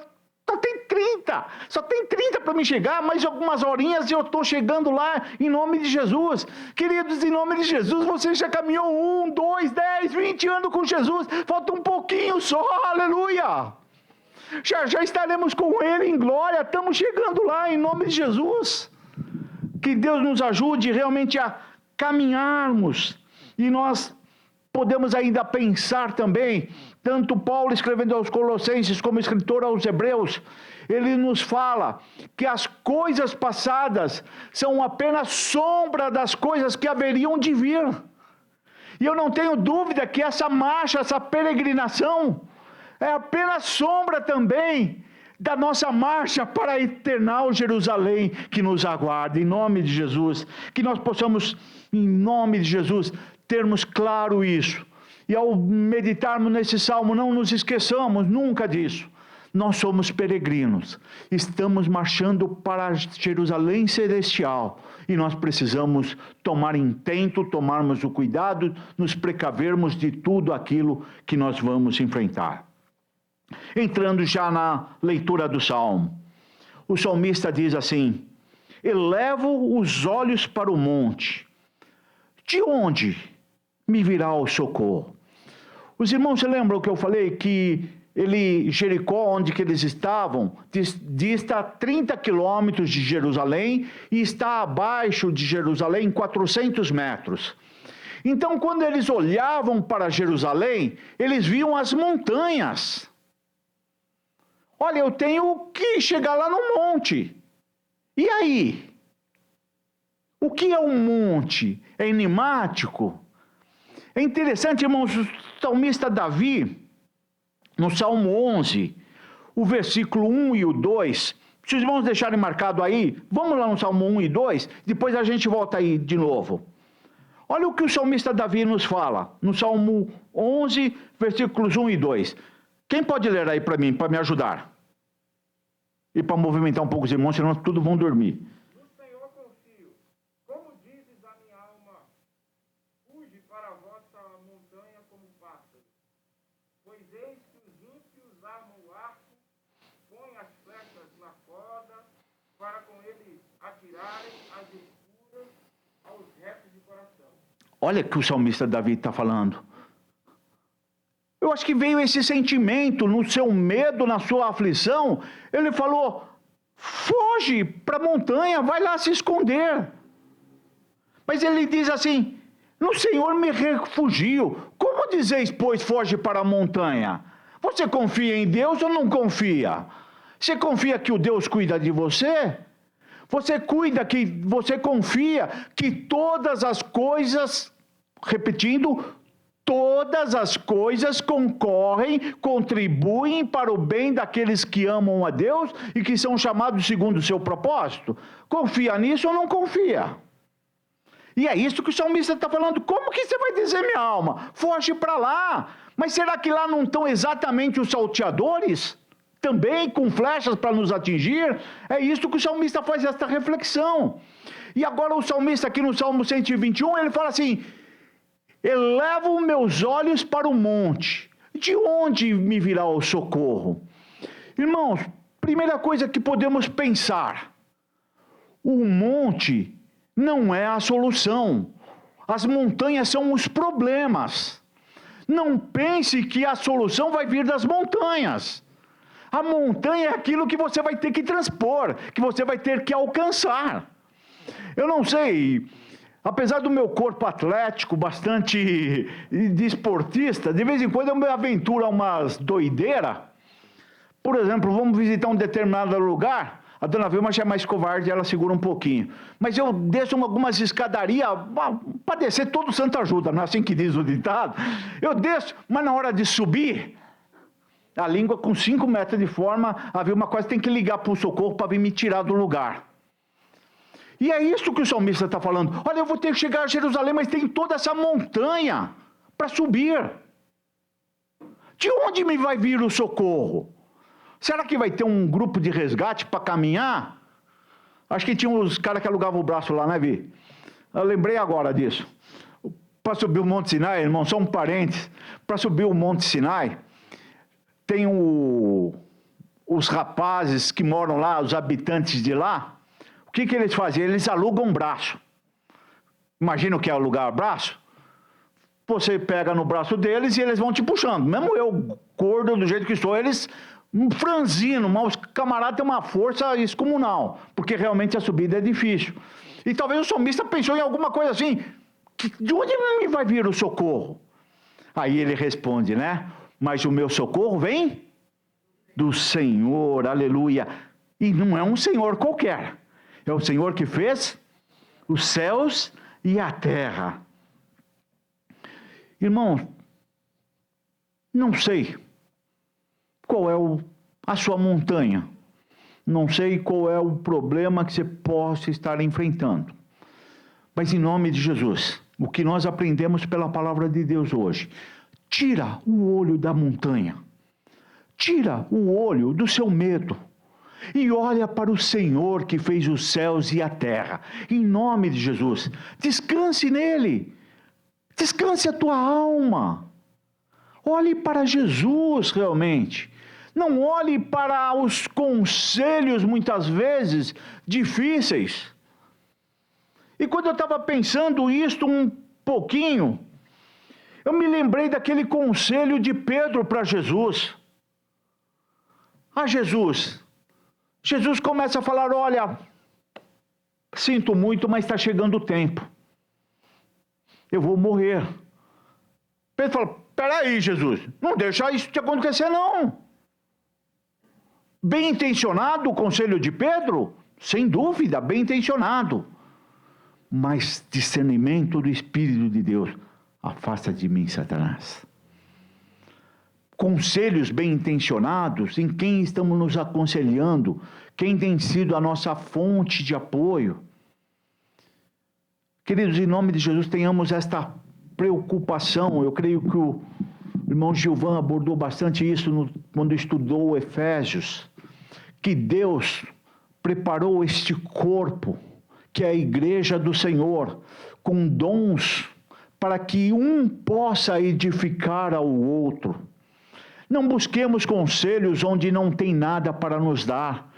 só tem 30 para me chegar, mais algumas horinhas e eu estou chegando lá, em nome de Jesus. Queridos, em nome de Jesus, você já caminhou 1, 2, 10, 20 anos com Jesus, falta um pouquinho só, aleluia. Já estaremos com Ele em glória, estamos chegando lá, em nome de Jesus. Que Deus nos ajude realmente a caminharmos, e nós podemos ainda pensar também, tanto Paulo escrevendo aos Colossenses como escritor aos Hebreus, ele nos fala que as coisas passadas são apenas sombra das coisas que haveriam de vir. E eu não tenho dúvida que essa marcha, essa peregrinação, é apenas sombra também da nossa marcha para a eternal Jerusalém que nos aguarda, em nome de Jesus. Que nós possamos, em nome de Jesus, termos claro isso. E ao meditarmos nesse salmo, não nos esqueçamos nunca disso. Nós somos peregrinos, estamos marchando para Jerusalém celestial, e nós precisamos tomar intento, tomarmos o cuidado, nos precavermos de tudo aquilo que nós vamos enfrentar. Entrando já na leitura do salmo, o salmista diz assim: elevo os olhos para o monte, de onde me virá o socorro? Os irmãos se lembram que eu falei que Jericó, onde que eles estavam, dista 30 quilômetros de Jerusalém e está abaixo de Jerusalém 400 metros. Então, quando eles olhavam para Jerusalém, eles viam as montanhas. Olha, eu tenho que chegar lá no monte. E aí? O que é um monte? É enigmático? É interessante, irmãos, o salmista Davi, no Salmo 11, o versículo 1 e o 2, se os irmãos deixarem marcado aí, vamos lá no Salmo 1 e 2, depois a gente volta aí de novo. Olha o que o salmista Davi nos fala, no Salmo 11, versículos 1 e 2. Quem pode ler aí para mim, para me ajudar? E para movimentar um pouco os irmãos, senão todos vão dormir. Olha o que o salmista Davi está falando. Eu acho que veio esse sentimento no seu medo, na sua aflição. Ele falou: foge para a montanha, vai lá se esconder. Mas ele diz assim: no Senhor me refugio. Como dizeis, pois, foge para a montanha? Você confia em Deus ou não confia? Você confia que o Deus cuida de você? Você confia que todas as coisas, repetindo, todas as coisas contribuem para o bem daqueles que amam a Deus e que são chamados segundo o seu propósito. Confia nisso ou não confia? E é isso que o salmista está falando. Como que você vai dizer, minha alma? Foge para lá. Mas será que lá não estão exatamente os salteadores? Também com flechas para nos atingir? É isso que o salmista faz esta reflexão. E agora o salmista aqui no Salmo 121, ele fala assim: elevo meus olhos para o monte. De onde me virá o socorro? Irmãos, primeira coisa que podemos pensar: o monte não é a solução. As montanhas são os problemas. Não pense que a solução vai vir das montanhas. A montanha é aquilo que você vai ter que transpor, que você vai ter que alcançar. Eu não sei, apesar do meu corpo atlético, bastante desportista, de vez em quando eu me aventuro a umas doideiras. Por exemplo, vamos visitar um determinado lugar, a dona Vilma já é mais covarde, ela segura um pouquinho. Mas eu desço algumas escadarias, para descer todo santo ajuda, não é assim que diz o ditado? Eu desço, mas na hora de subir, a língua com 5 metros de forma, a Vilma quase tem que ligar para o socorro para vir me tirar do lugar. E é isso que o salmista está falando. Olha, eu vou ter que chegar a Jerusalém, mas tem toda essa montanha para subir. De onde me vai vir o socorro? Será que vai ter um grupo de resgate para caminhar? Acho que tinha uns caras que alugavam o braço lá, né, Vi? Eu lembrei agora disso. Para subir o Monte Sinai, irmão, são um parentes. Para subir o Monte Sinai, tem os rapazes que moram lá, os habitantes de lá. O que eles fazem? Eles alugam um braço. Imagina o que é alugar o braço? Você pega no braço deles e eles vão te puxando. Mesmo eu, gordo do jeito que sou, eles franzino, mas os camaradas têm uma força excomunal, porque realmente a subida é difícil. E talvez o salmista pensou em alguma coisa assim: de onde me vai vir o socorro? Aí ele responde, né? Mas o meu socorro vem do Senhor, aleluia. E não é um Senhor qualquer, é o Senhor que fez os céus e a terra. Irmão, não sei qual é a sua montanha, não sei qual é o problema que você possa estar enfrentando, mas em nome de Jesus, o que nós aprendemos pela palavra de Deus hoje: tira o olho da montanha, tira o olho do seu medo e olha para o Senhor que fez os céus e a terra. Em nome de Jesus, descanse nele, descanse a tua alma, olhe para Jesus realmente. Não olhe para os conselhos, muitas vezes, difíceis. E quando eu estava pensando isto um pouquinho, eu me lembrei daquele conselho de Pedro para Jesus. Jesus começa a falar: olha, sinto muito, mas está chegando o tempo. Eu vou morrer. Pedro fala: peraí, Jesus, não deixa isso te acontecer não. Bem intencionado o conselho de Pedro? Sem dúvida, bem intencionado. Mas discernimento do Espírito de Deus: afasta de mim, Satanás. Conselhos bem intencionados, em quem estamos nos aconselhando, quem tem sido a nossa fonte de apoio. Queridos, em nome de Jesus, tenhamos esta preocupação. Eu creio que o irmão Gilvan abordou bastante isso quando estudou Efésios, que Deus preparou este corpo, que é a igreja do Senhor, com dons para que um possa edificar ao outro. Não busquemos conselhos onde não tem nada para nos dar.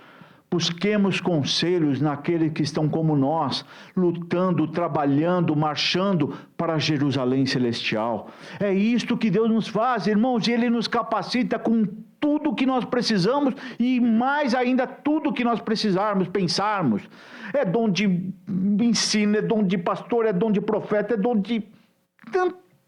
Busquemos conselhos naqueles que estão como nós, lutando, trabalhando, marchando para Jerusalém celestial. É isto que Deus nos faz, irmãos, e Ele nos capacita com tudo que nós precisamos e mais ainda tudo que nós precisarmos, pensarmos. É dom de ensino, é dom de pastor, é dom de profeta, é dom de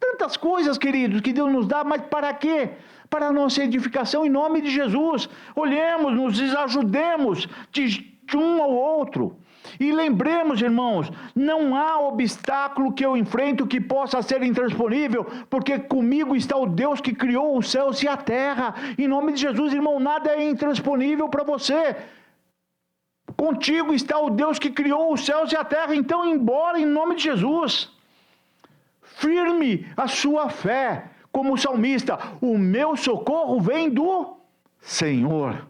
tantas coisas, queridos, que Deus nos dá, mas para quê? Para a nossa edificação em nome de Jesus. Olhemos, nos ajudemos de um ao outro. E lembremos, irmãos, não há obstáculo que eu enfrento que possa ser intransponível, porque comigo está o Deus que criou os céus e a terra. Em nome de Jesus, irmão, nada é intransponível para você. Contigo está o Deus que criou os céus e a terra. Então, embora em nome de Jesus, firme a sua fé, como o salmista, o meu socorro vem do Senhor.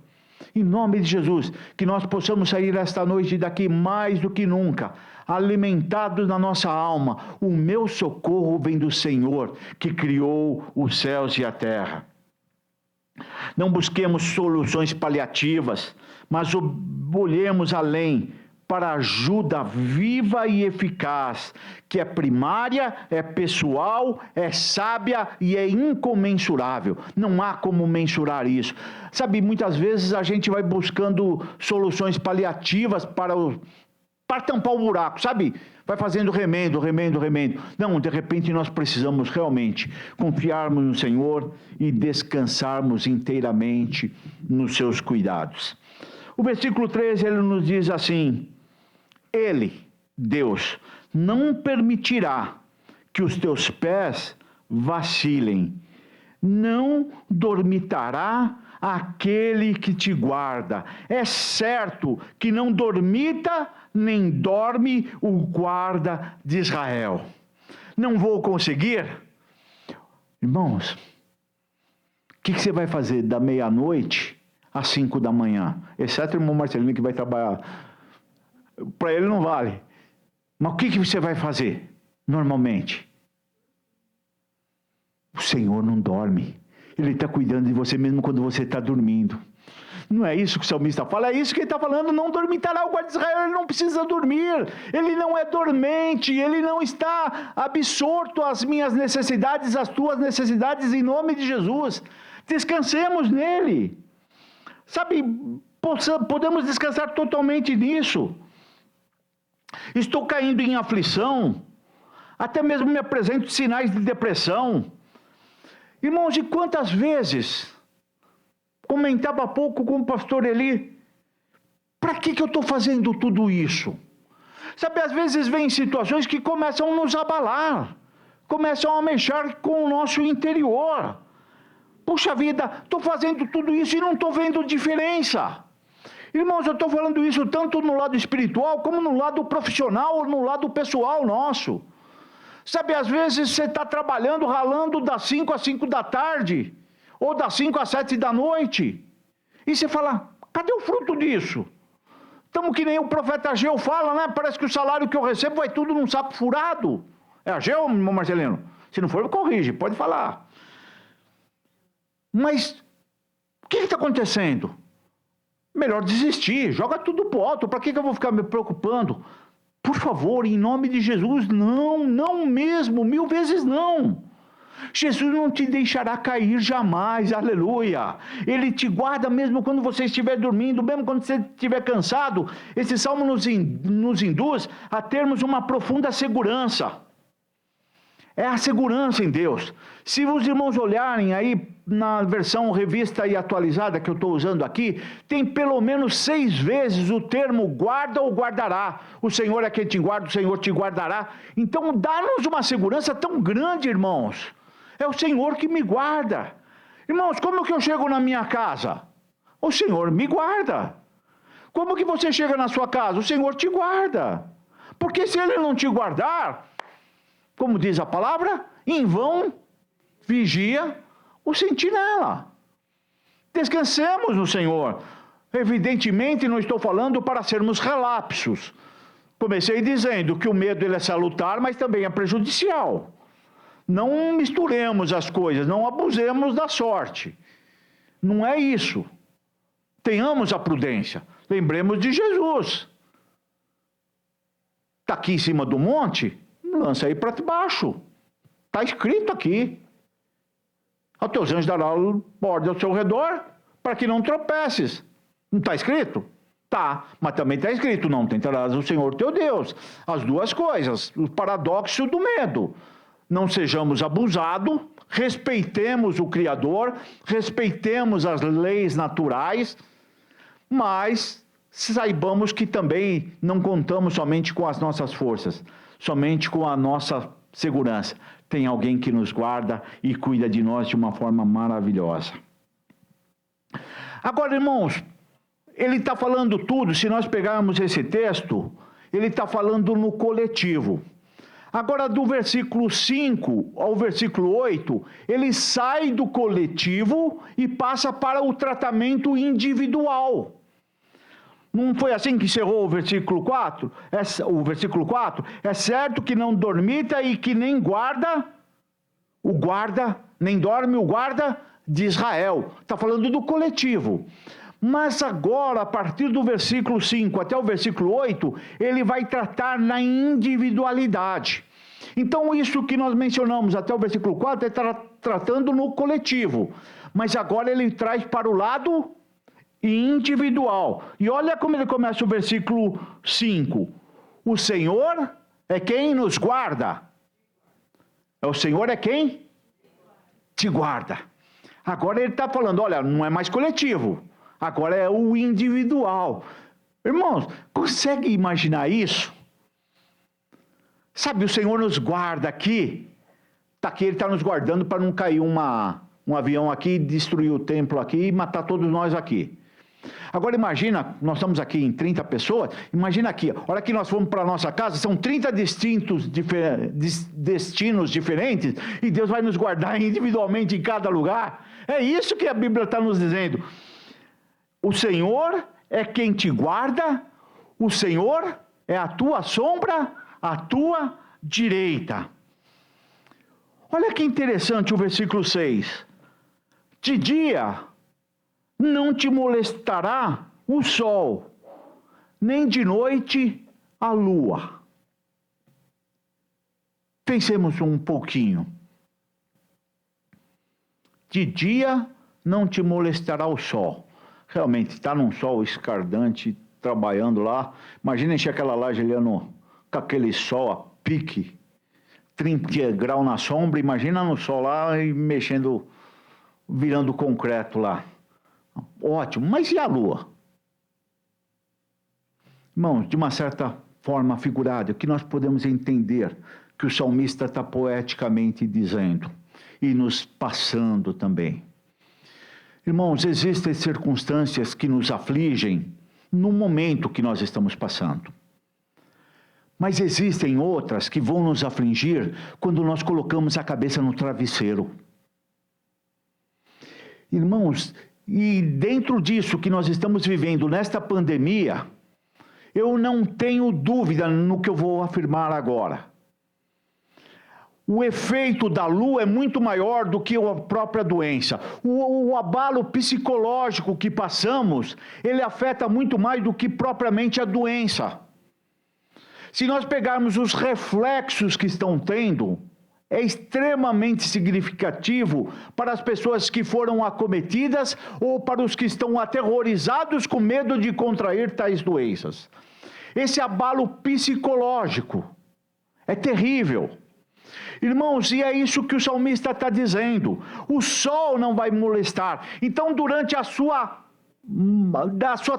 Em nome de Jesus, que nós possamos sair esta noite daqui mais do que nunca, alimentados na nossa alma. O meu socorro vem do Senhor, que criou os céus e a terra. Não busquemos soluções paliativas, mas olhemos além para ajuda viva e eficaz, que é primária, é pessoal, é sábia e é incomensurável. Não há como mensurar isso. Sabe, muitas vezes a gente vai buscando soluções paliativas para tampar o buraco, sabe? Vai fazendo remendo. Não, de repente nós precisamos realmente confiarmos no Senhor e descansarmos inteiramente nos seus cuidados. O versículo 13, ele nos diz assim: Ele, Deus, não permitirá que os teus pés vacilem, não dormitará aquele que te guarda. É certo que não dormita nem dorme o guarda de Israel. Não vou conseguir? Irmãos, o que você vai fazer da meia-noite às 5 da manhã? Exceto o irmão Marcelino, que vai trabalhar. Para ele não vale. Mas o que você vai fazer normalmente? O Senhor não dorme. Ele está cuidando de você mesmo quando você está dormindo. Não é isso que o salmista fala, é isso que ele está falando. Não dormitará o guarda de Israel, ele não precisa dormir. Ele não é dormente, ele não está absorto às minhas necessidades, às tuas necessidades, em nome de Jesus. Descansemos nele. Sabe, podemos descansar totalmente nisso. Estou caindo em aflição, até mesmo me apresento sinais de depressão. Irmãos, e quantas vezes, comentava há pouco com o pastor Eli, para que eu estou fazendo tudo isso? Sabe, às vezes vem situações que começam a nos abalar, começam a mexer com o nosso interior. Puxa vida, estou fazendo tudo isso e não estou vendo diferença. Irmãos, eu estou falando isso tanto no lado espiritual, como no lado profissional, no lado pessoal nosso. Sabe, às vezes você está trabalhando, ralando das 5 às 5 da tarde, ou das 5 às 7 da noite, e você fala, cadê o fruto disso? Estamos que nem o profeta Ageu fala, né? Parece que o salário que eu recebo vai tudo num saco furado. É Ageu, irmão Marcelino? Se não for, corrige, pode falar. Mas, o que está acontecendo? Melhor desistir, joga tudo pro alto, para que eu vou ficar me preocupando? Por favor, em nome de Jesus, não mesmo, 1000 vezes não. Jesus não te deixará cair jamais, aleluia. Ele te guarda mesmo quando você estiver dormindo, mesmo quando você estiver cansado. Esse salmo nos induz a termos uma profunda segurança. É a segurança em Deus. Se os irmãos olharem aí na versão revista e atualizada que eu estou usando aqui, tem pelo menos 6 vezes o termo guarda ou guardará. O Senhor é quem te guarda, o Senhor te guardará. Então dá-nos uma segurança tão grande, irmãos. É o Senhor que me guarda. Irmãos, como que eu chego na minha casa? O Senhor me guarda. Como que você chega na sua casa? O Senhor te guarda. Porque se Ele não te guardar, como diz a palavra, em vão vigia o sentinela. Descansemos no Senhor. Evidentemente não estou falando para sermos relapsos. Comecei dizendo que o medo ele é salutar, mas também é prejudicial. Não misturemos as coisas, não abusemos da sorte. Não é isso. Tenhamos a prudência. Lembremos de Jesus. Está aqui em cima do monte, lança aí para baixo. Está escrito aqui. Aos teus anjos dará ordem ao seu redor, para que não tropeces. Não está escrito? Tá, mas também está escrito, não tentarás o Senhor teu Deus. As duas coisas, o paradoxo do medo. Não sejamos abusados, respeitemos o Criador, respeitemos as leis naturais, mas saibamos que também não contamos somente com as nossas forças, somente com a nossa segurança. Tem alguém que nos guarda e cuida de nós de uma forma maravilhosa. Agora, irmãos, ele está falando tudo, se nós pegarmos esse texto, ele está falando no coletivo. Agora, do versículo 5 ao versículo 8, ele sai do coletivo e passa para o tratamento individual. Não foi assim que encerrou o versículo 4? O versículo 4, é certo que não dormita e que nem nem dorme o guarda de Israel. Está falando do coletivo. Mas agora, a partir do versículo 5 até o versículo 8, ele vai tratar na individualidade. Então, isso que nós mencionamos até o versículo 4 é tratando no coletivo. Mas agora ele traz para o lado individual. E olha como ele começa o versículo 5. O Senhor é quem nos guarda. O Senhor é quem te guarda. Agora ele está falando, olha, não é mais coletivo. Agora é o individual. Irmãos, consegue imaginar isso? Sabe, o Senhor nos guarda aqui. Ele está nos guardando para não cair um avião aqui, destruir o templo aqui e matar todos nós aqui. Agora imagina, nós estamos aqui em 30 pessoas, imagina aqui, a hora que nós fomos para a nossa casa, são 30 destinos diferentes, e Deus vai nos guardar individualmente em cada lugar. É isso que a Bíblia está nos dizendo. O Senhor é quem te guarda, o Senhor é a tua sombra, a tua direita. Olha que interessante o versículo 6. De dia não te molestará o sol, nem de noite a lua. Pensemos um pouquinho. De dia não te molestará o sol. Realmente, está num sol escardante, trabalhando lá. Imagina encher aquela laje ali com aquele sol a pique, 30 graus na sombra, imagina no sol lá e mexendo, virando concreto lá. Ótimo, mas e a lua? Irmãos, de uma certa forma figurada, o que nós podemos entender que o salmista está poeticamente dizendo e nos passando também. Irmãos, existem circunstâncias que nos afligem no momento que nós estamos passando. Mas existem outras que vão nos afligir quando nós colocamos a cabeça no travesseiro. Irmãos, e dentro disso que nós estamos vivendo nesta pandemia, eu não tenho dúvida no que eu vou afirmar agora. O efeito da lua é muito maior do que a própria doença. O abalo psicológico que passamos, ele afeta muito mais do que propriamente a doença. Se nós pegarmos os reflexos que estão tendo, é extremamente significativo para as pessoas que foram acometidas ou para os que estão aterrorizados com medo de contrair tais doenças. Esse abalo psicológico é terrível. Irmãos, e é isso que o salmista está dizendo. O sol não vai molestar. Então, durante a sua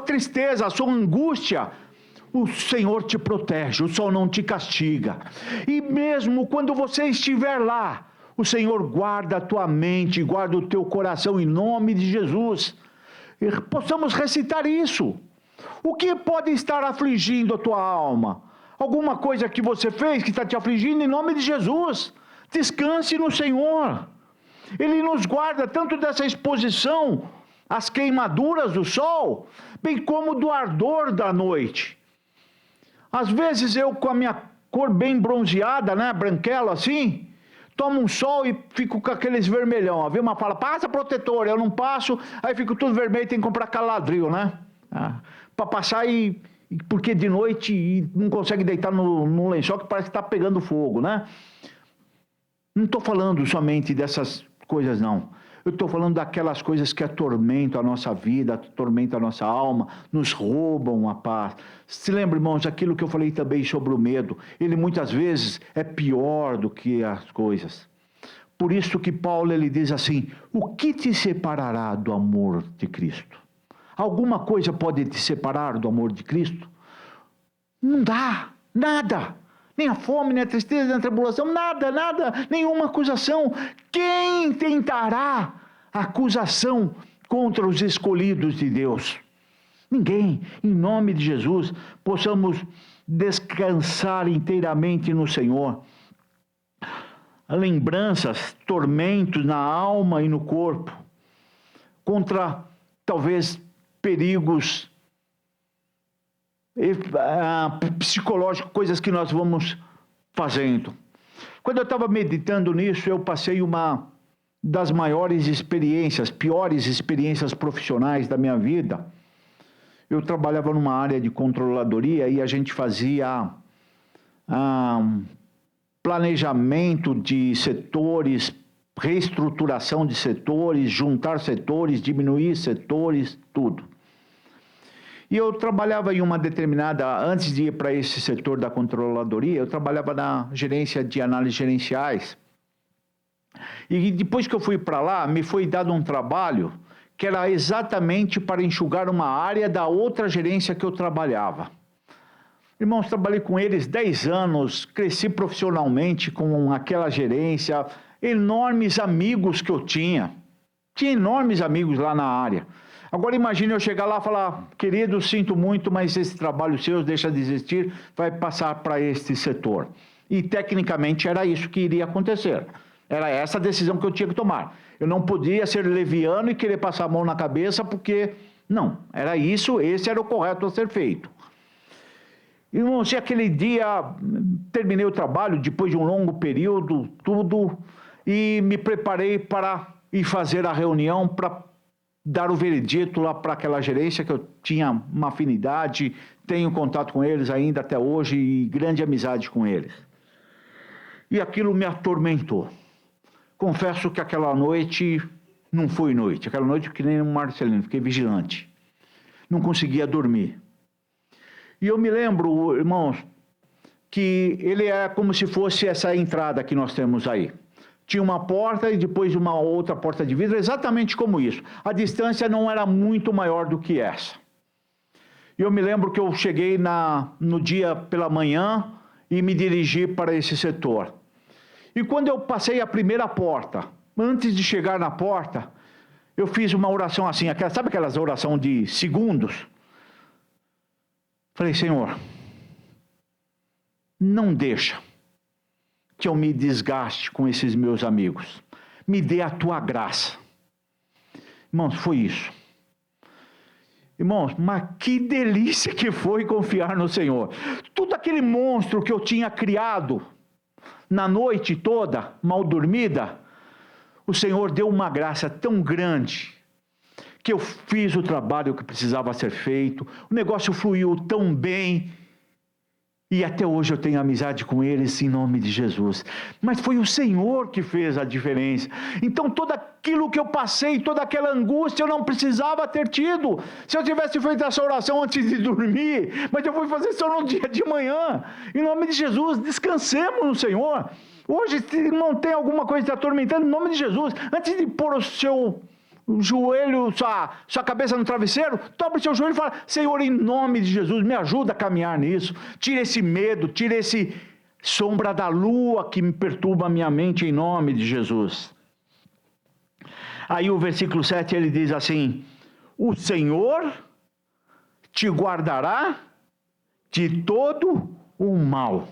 tristeza, a sua angústia, o Senhor te protege, o sol não te castiga. E mesmo quando você estiver lá, o Senhor guarda a tua mente, guarda o teu coração em nome de Jesus. E possamos recitar isso. O que pode estar afligindo a tua alma? Alguma coisa que você fez que está te afligindo, em nome de Jesus. Descanse no Senhor. Ele nos guarda tanto dessa exposição às queimaduras do sol, bem como do ardor da noite. Às vezes eu, com a minha cor bem bronzeada, né, branquela assim, tomo um sol e fico com aqueles vermelhão. A Vilma fala, passa protetor, eu não passo, aí fico tudo vermelho, tem que comprar caladril, né? Para passar porque de noite não consegue deitar no lençol que parece que está pegando fogo, né? Não estou falando somente dessas coisas, não. Eu estou falando daquelas coisas que atormentam a nossa vida, atormentam a nossa alma, nos roubam a paz. Se lembra, irmãos, aquilo que eu falei também sobre o medo. Ele muitas vezes é pior do que as coisas. Por isso que Paulo ele diz assim, o que te separará do amor de Cristo? Alguma coisa pode te separar do amor de Cristo? Não dá, nada. Nem a fome, nem a tristeza, nem a tribulação, nada, nenhuma acusação. Quem tentará acusação contra os escolhidos de Deus? Ninguém. Em nome de Jesus, possamos descansar inteiramente no Senhor. Lembranças, tormentos na alma e no corpo, contra talvez perigos psicológicos, coisas que nós vamos fazendo. Quando eu estava meditando nisso, eu passei uma das maiores experiências, piores experiências profissionais da minha vida. Eu trabalhava numa área de controladoria e a gente fazia planejamento de setores, reestruturação de setores, juntar setores, diminuir setores, tudo. E eu trabalhava em uma determinada, antes de ir para esse setor da controladoria, eu trabalhava na gerência de análises gerenciais. E depois que eu fui para lá, me foi dado um trabalho que era exatamente para enxugar uma área da outra gerência que eu trabalhava. Irmãos, trabalhei com eles 10 anos, cresci profissionalmente com aquela gerência, enormes amigos que eu tinha enormes amigos lá na área. Agora imagine eu chegar lá e falar, querido, sinto muito, mas esse trabalho seu deixa de existir, vai passar para este setor. E tecnicamente era isso que iria acontecer. Era essa a decisão que eu tinha que tomar. Eu não podia ser leviano e querer passar a mão na cabeça, porque não, era isso, esse era o correto a ser feito. Irmão, se aquele dia terminei o trabalho, depois de um longo período, tudo, e me preparei para ir fazer a reunião para dar o veredito lá para aquela gerência, que eu tinha uma afinidade, tenho contato com eles ainda até hoje e grande amizade com eles. E aquilo me atormentou. Confesso que aquela noite não foi noite, aquela noite que nem o Marcelino, fiquei vigilante. Não conseguia dormir. E eu me lembro, irmãos, que ele é como se fosse essa entrada que nós temos aí. Tinha uma porta e depois uma outra porta de vidro, exatamente como isso. A distância não era muito maior do que essa. E eu me lembro que eu cheguei no dia pela manhã e me dirigi para esse setor. E quando eu passei a primeira porta, antes de chegar na porta, eu fiz uma oração assim, sabe aquelas orações de segundos? Falei, Senhor, não deixa que eu me desgaste com esses meus amigos. Me dê a tua graça. Irmãos, foi isso. Irmãos, mas que delícia que foi confiar no Senhor. Tudo aquele monstro que eu tinha criado na noite toda, mal dormida, o Senhor deu uma graça tão grande que eu fiz o trabalho que precisava ser feito, o negócio fluiu tão bem, e até hoje eu tenho amizade com eles em nome de Jesus. Mas foi o Senhor que fez a diferença. Então tudo aquilo que eu passei, toda aquela angústia, eu não precisava ter tido. Se eu tivesse feito essa oração antes de dormir, mas eu fui fazer só no dia de manhã. Em nome de Jesus, descansemos no Senhor. Hoje, se não tem alguma coisa te atormentando, em nome de Jesus, antes de pôr o seu joelho, sua cabeça no travesseiro, dobre seu joelho e fala, Senhor, em nome de Jesus, me ajuda a caminhar nisso, tira esse medo, tira esse sombra da lua que me perturba a minha mente, em nome de Jesus. Aí o versículo 7, ele diz assim, o Senhor te guardará de todo o mal.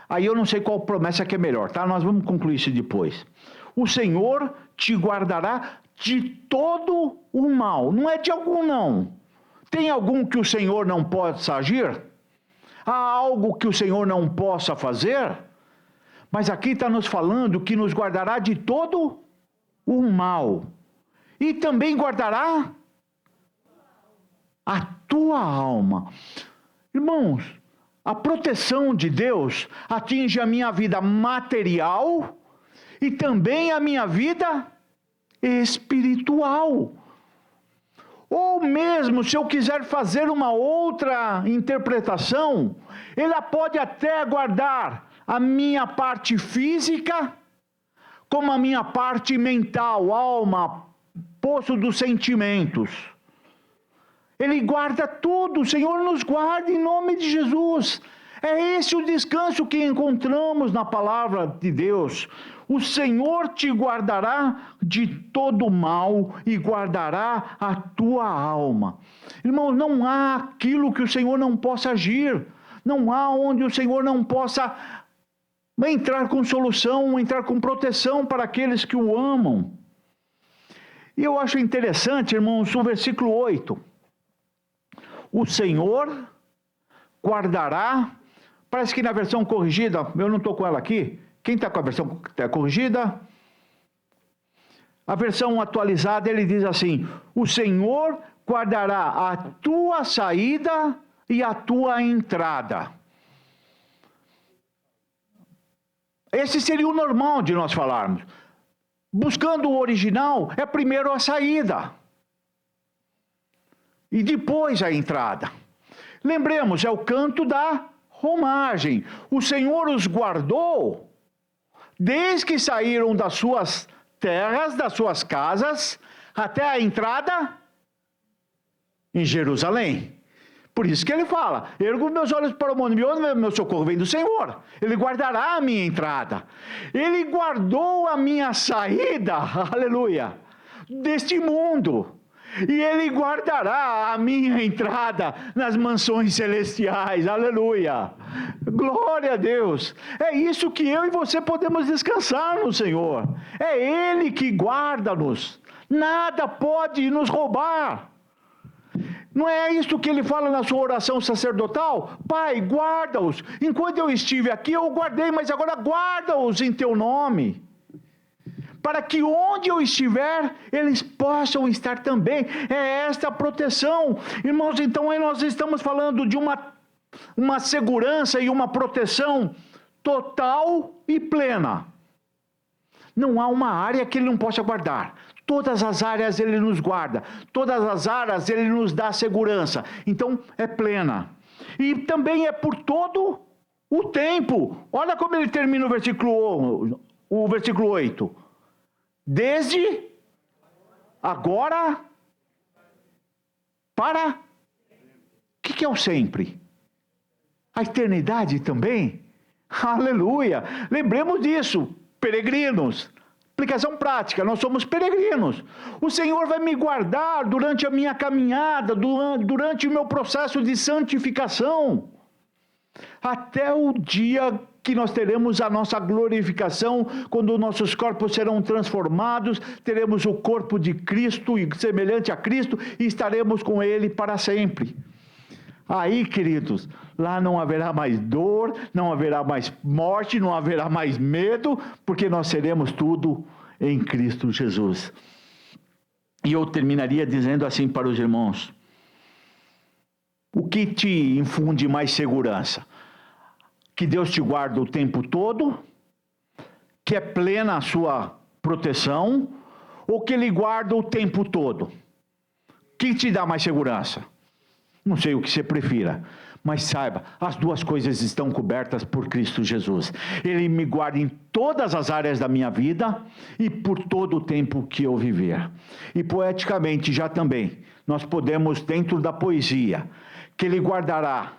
Aí eu não sei qual promessa que é melhor, tá? Nós vamos concluir isso depois. O Senhor te guardará de todo o mal. Não é de algum, não. Tem algum que o Senhor não possa agir? Há algo que o Senhor não possa fazer? Mas aqui está nos falando que nos guardará de todo o mal. E também guardará a tua alma. Irmãos, a proteção de Deus atinge a minha vida material e também a minha vida espiritual. Ou mesmo, se eu quiser fazer uma outra interpretação, ela pode até guardar a minha parte física, como a minha parte mental, alma, poço dos sentimentos. Ele guarda tudo. O Senhor nos guarda em nome de Jesus. É esse o descanso que encontramos na palavra de Deus. O Senhor te guardará de todo mal e guardará a tua alma. Irmãos, não há aquilo que o Senhor não possa agir. Não há onde o Senhor não possa entrar com solução, entrar com proteção para aqueles que o amam. E eu acho interessante, irmãos, o versículo 8. O Senhor guardará, parece que na versão corrigida, eu não estou com ela aqui, quem está com a versão corrigida? A versão atualizada, ele diz assim: o Senhor guardará a tua saída e a tua entrada. Esse seria o normal de nós falarmos. Buscando o original, é primeiro a saída e depois a entrada. Lembremos, é o canto da romagem. O Senhor os guardou desde que saíram das suas terras, das suas casas, até a entrada em Jerusalém. Por isso que ele fala: ergo meus olhos para o monte, meu socorro vem do Senhor. Ele guardará a minha entrada. Ele guardou a minha saída, aleluia, deste mundo. E Ele guardará a minha entrada nas mansões celestiais, aleluia. Glória a Deus. É isso que eu e você podemos descansar no Senhor. É Ele que guarda-nos. Nada pode nos roubar. Não é isso que ele fala na sua oração sacerdotal? Pai, guarda-os. Enquanto eu estive aqui, eu guardei, mas agora guarda-os em teu nome. Para que onde eu estiver, eles possam estar também. É esta a proteção. Irmãos, então aí nós estamos falando de uma segurança e uma proteção total e plena. Não há uma área que ele não possa guardar. Todas as áreas ele nos guarda. Todas as áreas ele nos dá segurança. Então é plena. E também é por todo o tempo. Olha como ele termina o versículo 8. Desde agora para... O que é o sempre? A eternidade também? Aleluia! Lembremos disso, peregrinos. Aplicação prática, nós somos peregrinos. O Senhor vai me guardar durante a minha caminhada, durante o meu processo de santificação, até o dia que nós teremos a nossa glorificação, quando nossos corpos serão transformados, teremos o corpo de Cristo, semelhante a Cristo, e estaremos com Ele para sempre. Aí, queridos, lá não haverá mais dor, não haverá mais morte, não haverá mais medo, porque nós seremos tudo em Cristo Jesus. E eu terminaria dizendo assim para os irmãos: o que te infunde mais segurança? Que Deus te guarda o tempo todo, que é plena a sua proteção, ou que Ele guarda o tempo todo? O que te dá mais segurança? Não sei o que você prefira, mas saiba, as duas coisas estão cobertas por Cristo Jesus. Ele me guarda em todas as áreas da minha vida e por todo o tempo que eu viver. E poeticamente já também, nós podemos, dentro da poesia, que Ele guardará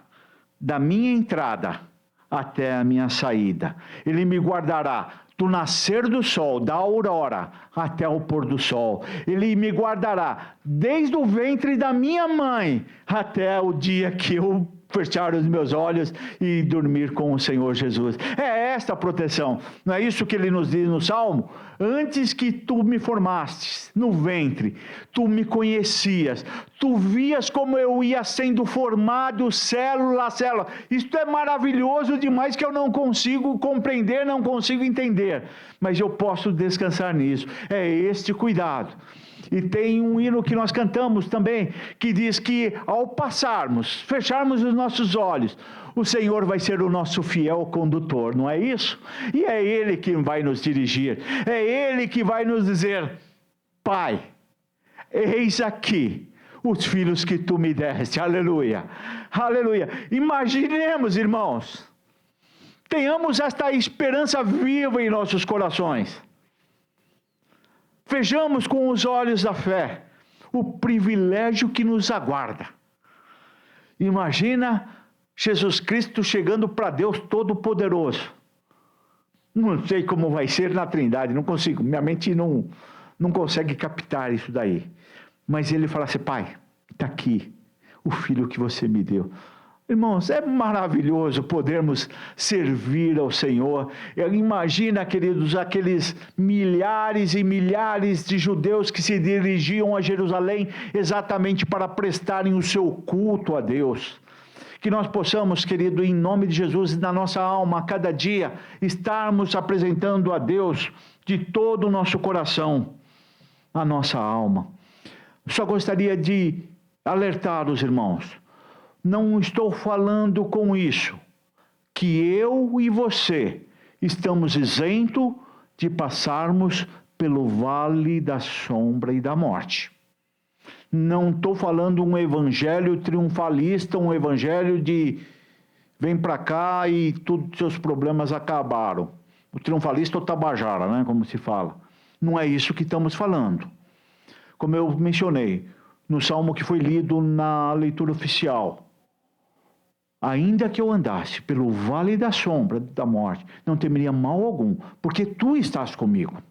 da minha entrada até a minha saída. Ele me guardará do nascer do sol, da aurora, até o pôr do sol. Ele me guardará desde o ventre da minha mãe, até o dia que eu fechar os meus olhos e dormir com o Senhor Jesus. É esta a proteção. Não é isso que ele nos diz no Salmo? Antes que tu me formastes no ventre, tu me conhecias, tu vias como eu ia sendo formado célula a célula. Isto é maravilhoso demais, que eu não consigo compreender, não consigo entender, mas eu posso descansar nisso. É este cuidado. E tem um hino que nós cantamos também, que diz que ao passarmos, fecharmos os nossos olhos, o Senhor vai ser o nosso fiel condutor, não é isso? E é Ele que vai nos dirigir, é Ele que vai nos dizer: Pai, eis aqui os filhos que tu me deste, aleluia, aleluia. Imaginemos, irmãos, tenhamos esta esperança viva em nossos corações. Vejamos com os olhos da fé o privilégio que nos aguarda. Imagina Jesus Cristo chegando para Deus Todo-Poderoso. Não sei como vai ser na Trindade, não consigo, minha mente não consegue captar isso daí. Mas ele fala assim: Pai, está aqui o filho que você me deu. Irmãos, é maravilhoso podermos servir ao Senhor. Imagina, queridos, aqueles milhares e milhares de judeus que se dirigiam a Jerusalém exatamente para prestarem o seu culto a Deus. Que nós possamos, querido, em nome de Jesus, na nossa alma, a cada dia, estarmos apresentando a Deus de todo o nosso coração, a nossa alma. Só gostaria de alertar os irmãos. Não estou falando com isso que eu e você estamos isentos de passarmos pelo vale da sombra e da morte. Não estou falando um evangelho triunfalista, um evangelho de vem para cá e todos os seus problemas acabaram. O triunfalista é o tabajara, né, como se fala. Não é isso que estamos falando. Como eu mencionei no salmo que foi lido na leitura oficial. Ainda que eu andasse pelo vale da sombra da morte, não temeria mal algum, porque tu estás comigo.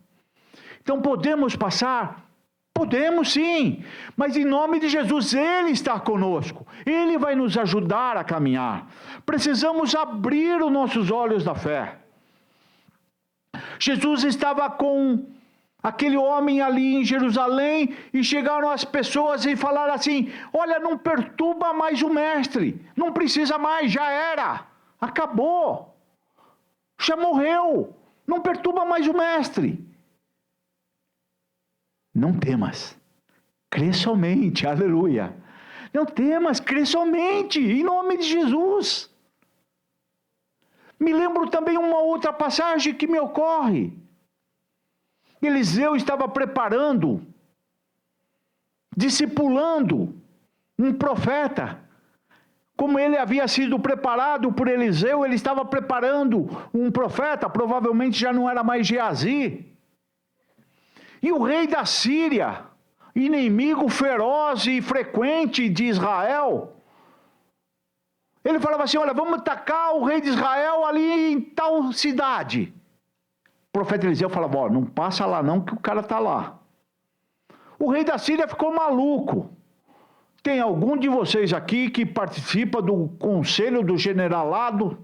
Então podemos passar? Podemos sim, mas em nome de Jesus, Ele está conosco. Ele vai nos ajudar a caminhar. Precisamos abrir os nossos olhos da fé. Jesus estava com aquele homem ali em Jerusalém, e chegaram as pessoas e falaram assim: olha, não perturba mais o mestre, não precisa mais, já era, acabou, já morreu, não perturba mais o mestre. Não temas, crê somente, aleluia. Não temas, crê somente, em nome de Jesus. Me lembro também uma outra passagem que me ocorre. Eliseu estava preparando, discipulando um profeta. Como ele havia sido preparado por Eliseu, ele estava preparando um profeta, provavelmente já não era mais Geazi. E o rei da Síria, inimigo feroz e frequente de Israel, ele falava assim: olha, vamos atacar o rei de Israel ali em tal cidade. O profeta Eliseu falava: ó, não passa lá não, que o cara está lá. O rei da Síria ficou maluco. Tem algum de vocês aqui que participa do conselho do generalado,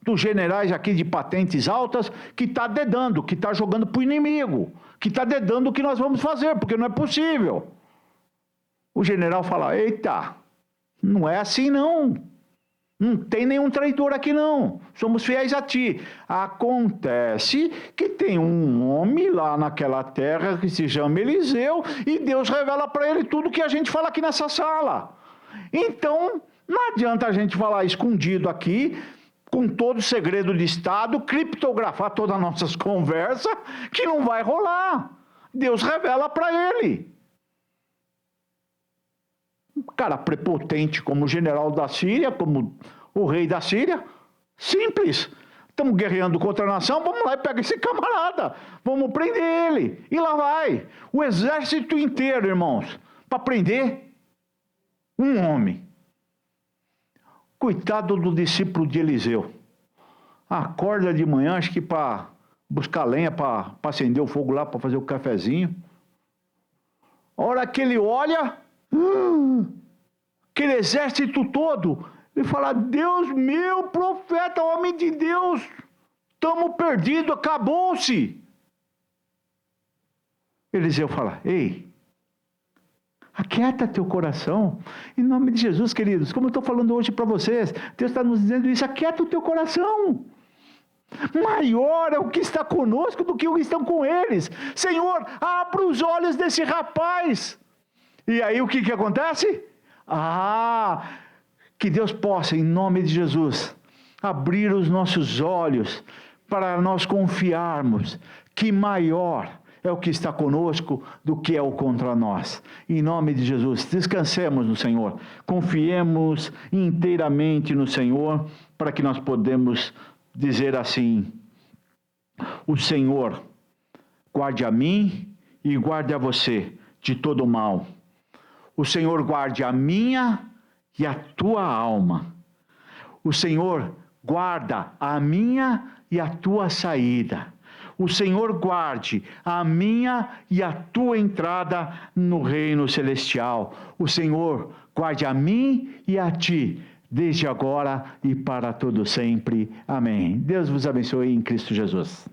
dos generais aqui de patentes altas, que está dedando, que está jogando para o inimigo, que está dedando o que nós vamos fazer, porque não é possível. O general fala: eita, não é assim não. Não tem nenhum traidor aqui não, somos fiéis a ti. Acontece que tem um homem lá naquela terra que se chama Eliseu, e Deus revela para ele tudo que a gente fala aqui nessa sala. Então, não adianta a gente falar escondido aqui, com todo o segredo de Estado, criptografar todas as nossas conversas, que não vai rolar. Deus revela para ele. Um cara prepotente como o general da Síria, como o rei da Síria, simples. Estamos guerreando contra a nação, vamos lá e pega esse camarada, vamos prender ele. E lá vai o exército inteiro, irmãos, para prender um homem. Coitado do discípulo de Eliseu. Acorda de manhã, acho que para buscar lenha, para acender o fogo lá, para fazer o cafezinho. A hora que ele olha, aquele exército todo, ele fala: Deus meu, profeta, homem de Deus, estamos perdidos, acabou-se. Eliseu fala: ei, aquieta teu coração, em nome de Jesus, queridos. Como eu estou falando hoje para vocês, Deus está nos dizendo isso: aquieta o teu coração. Maior é o que está conosco do que o que estão com eles. Senhor, abra os olhos desse rapaz. E aí o que acontece? Que Deus possa, em nome de Jesus, abrir os nossos olhos para nós confiarmos que maior é o que está conosco do que é o contra nós. Em nome de Jesus, descansemos no Senhor, confiemos inteiramente no Senhor, para que nós podemos dizer assim: o Senhor guarde a mim e guarde a você de todo mal. O Senhor guarde a minha e a tua alma. O Senhor guarda a minha e a tua saída. O Senhor guarde a minha e a tua entrada no reino celestial. O Senhor guarde a mim e a ti, desde agora e para todo sempre. Amém. Deus vos abençoe em Cristo Jesus.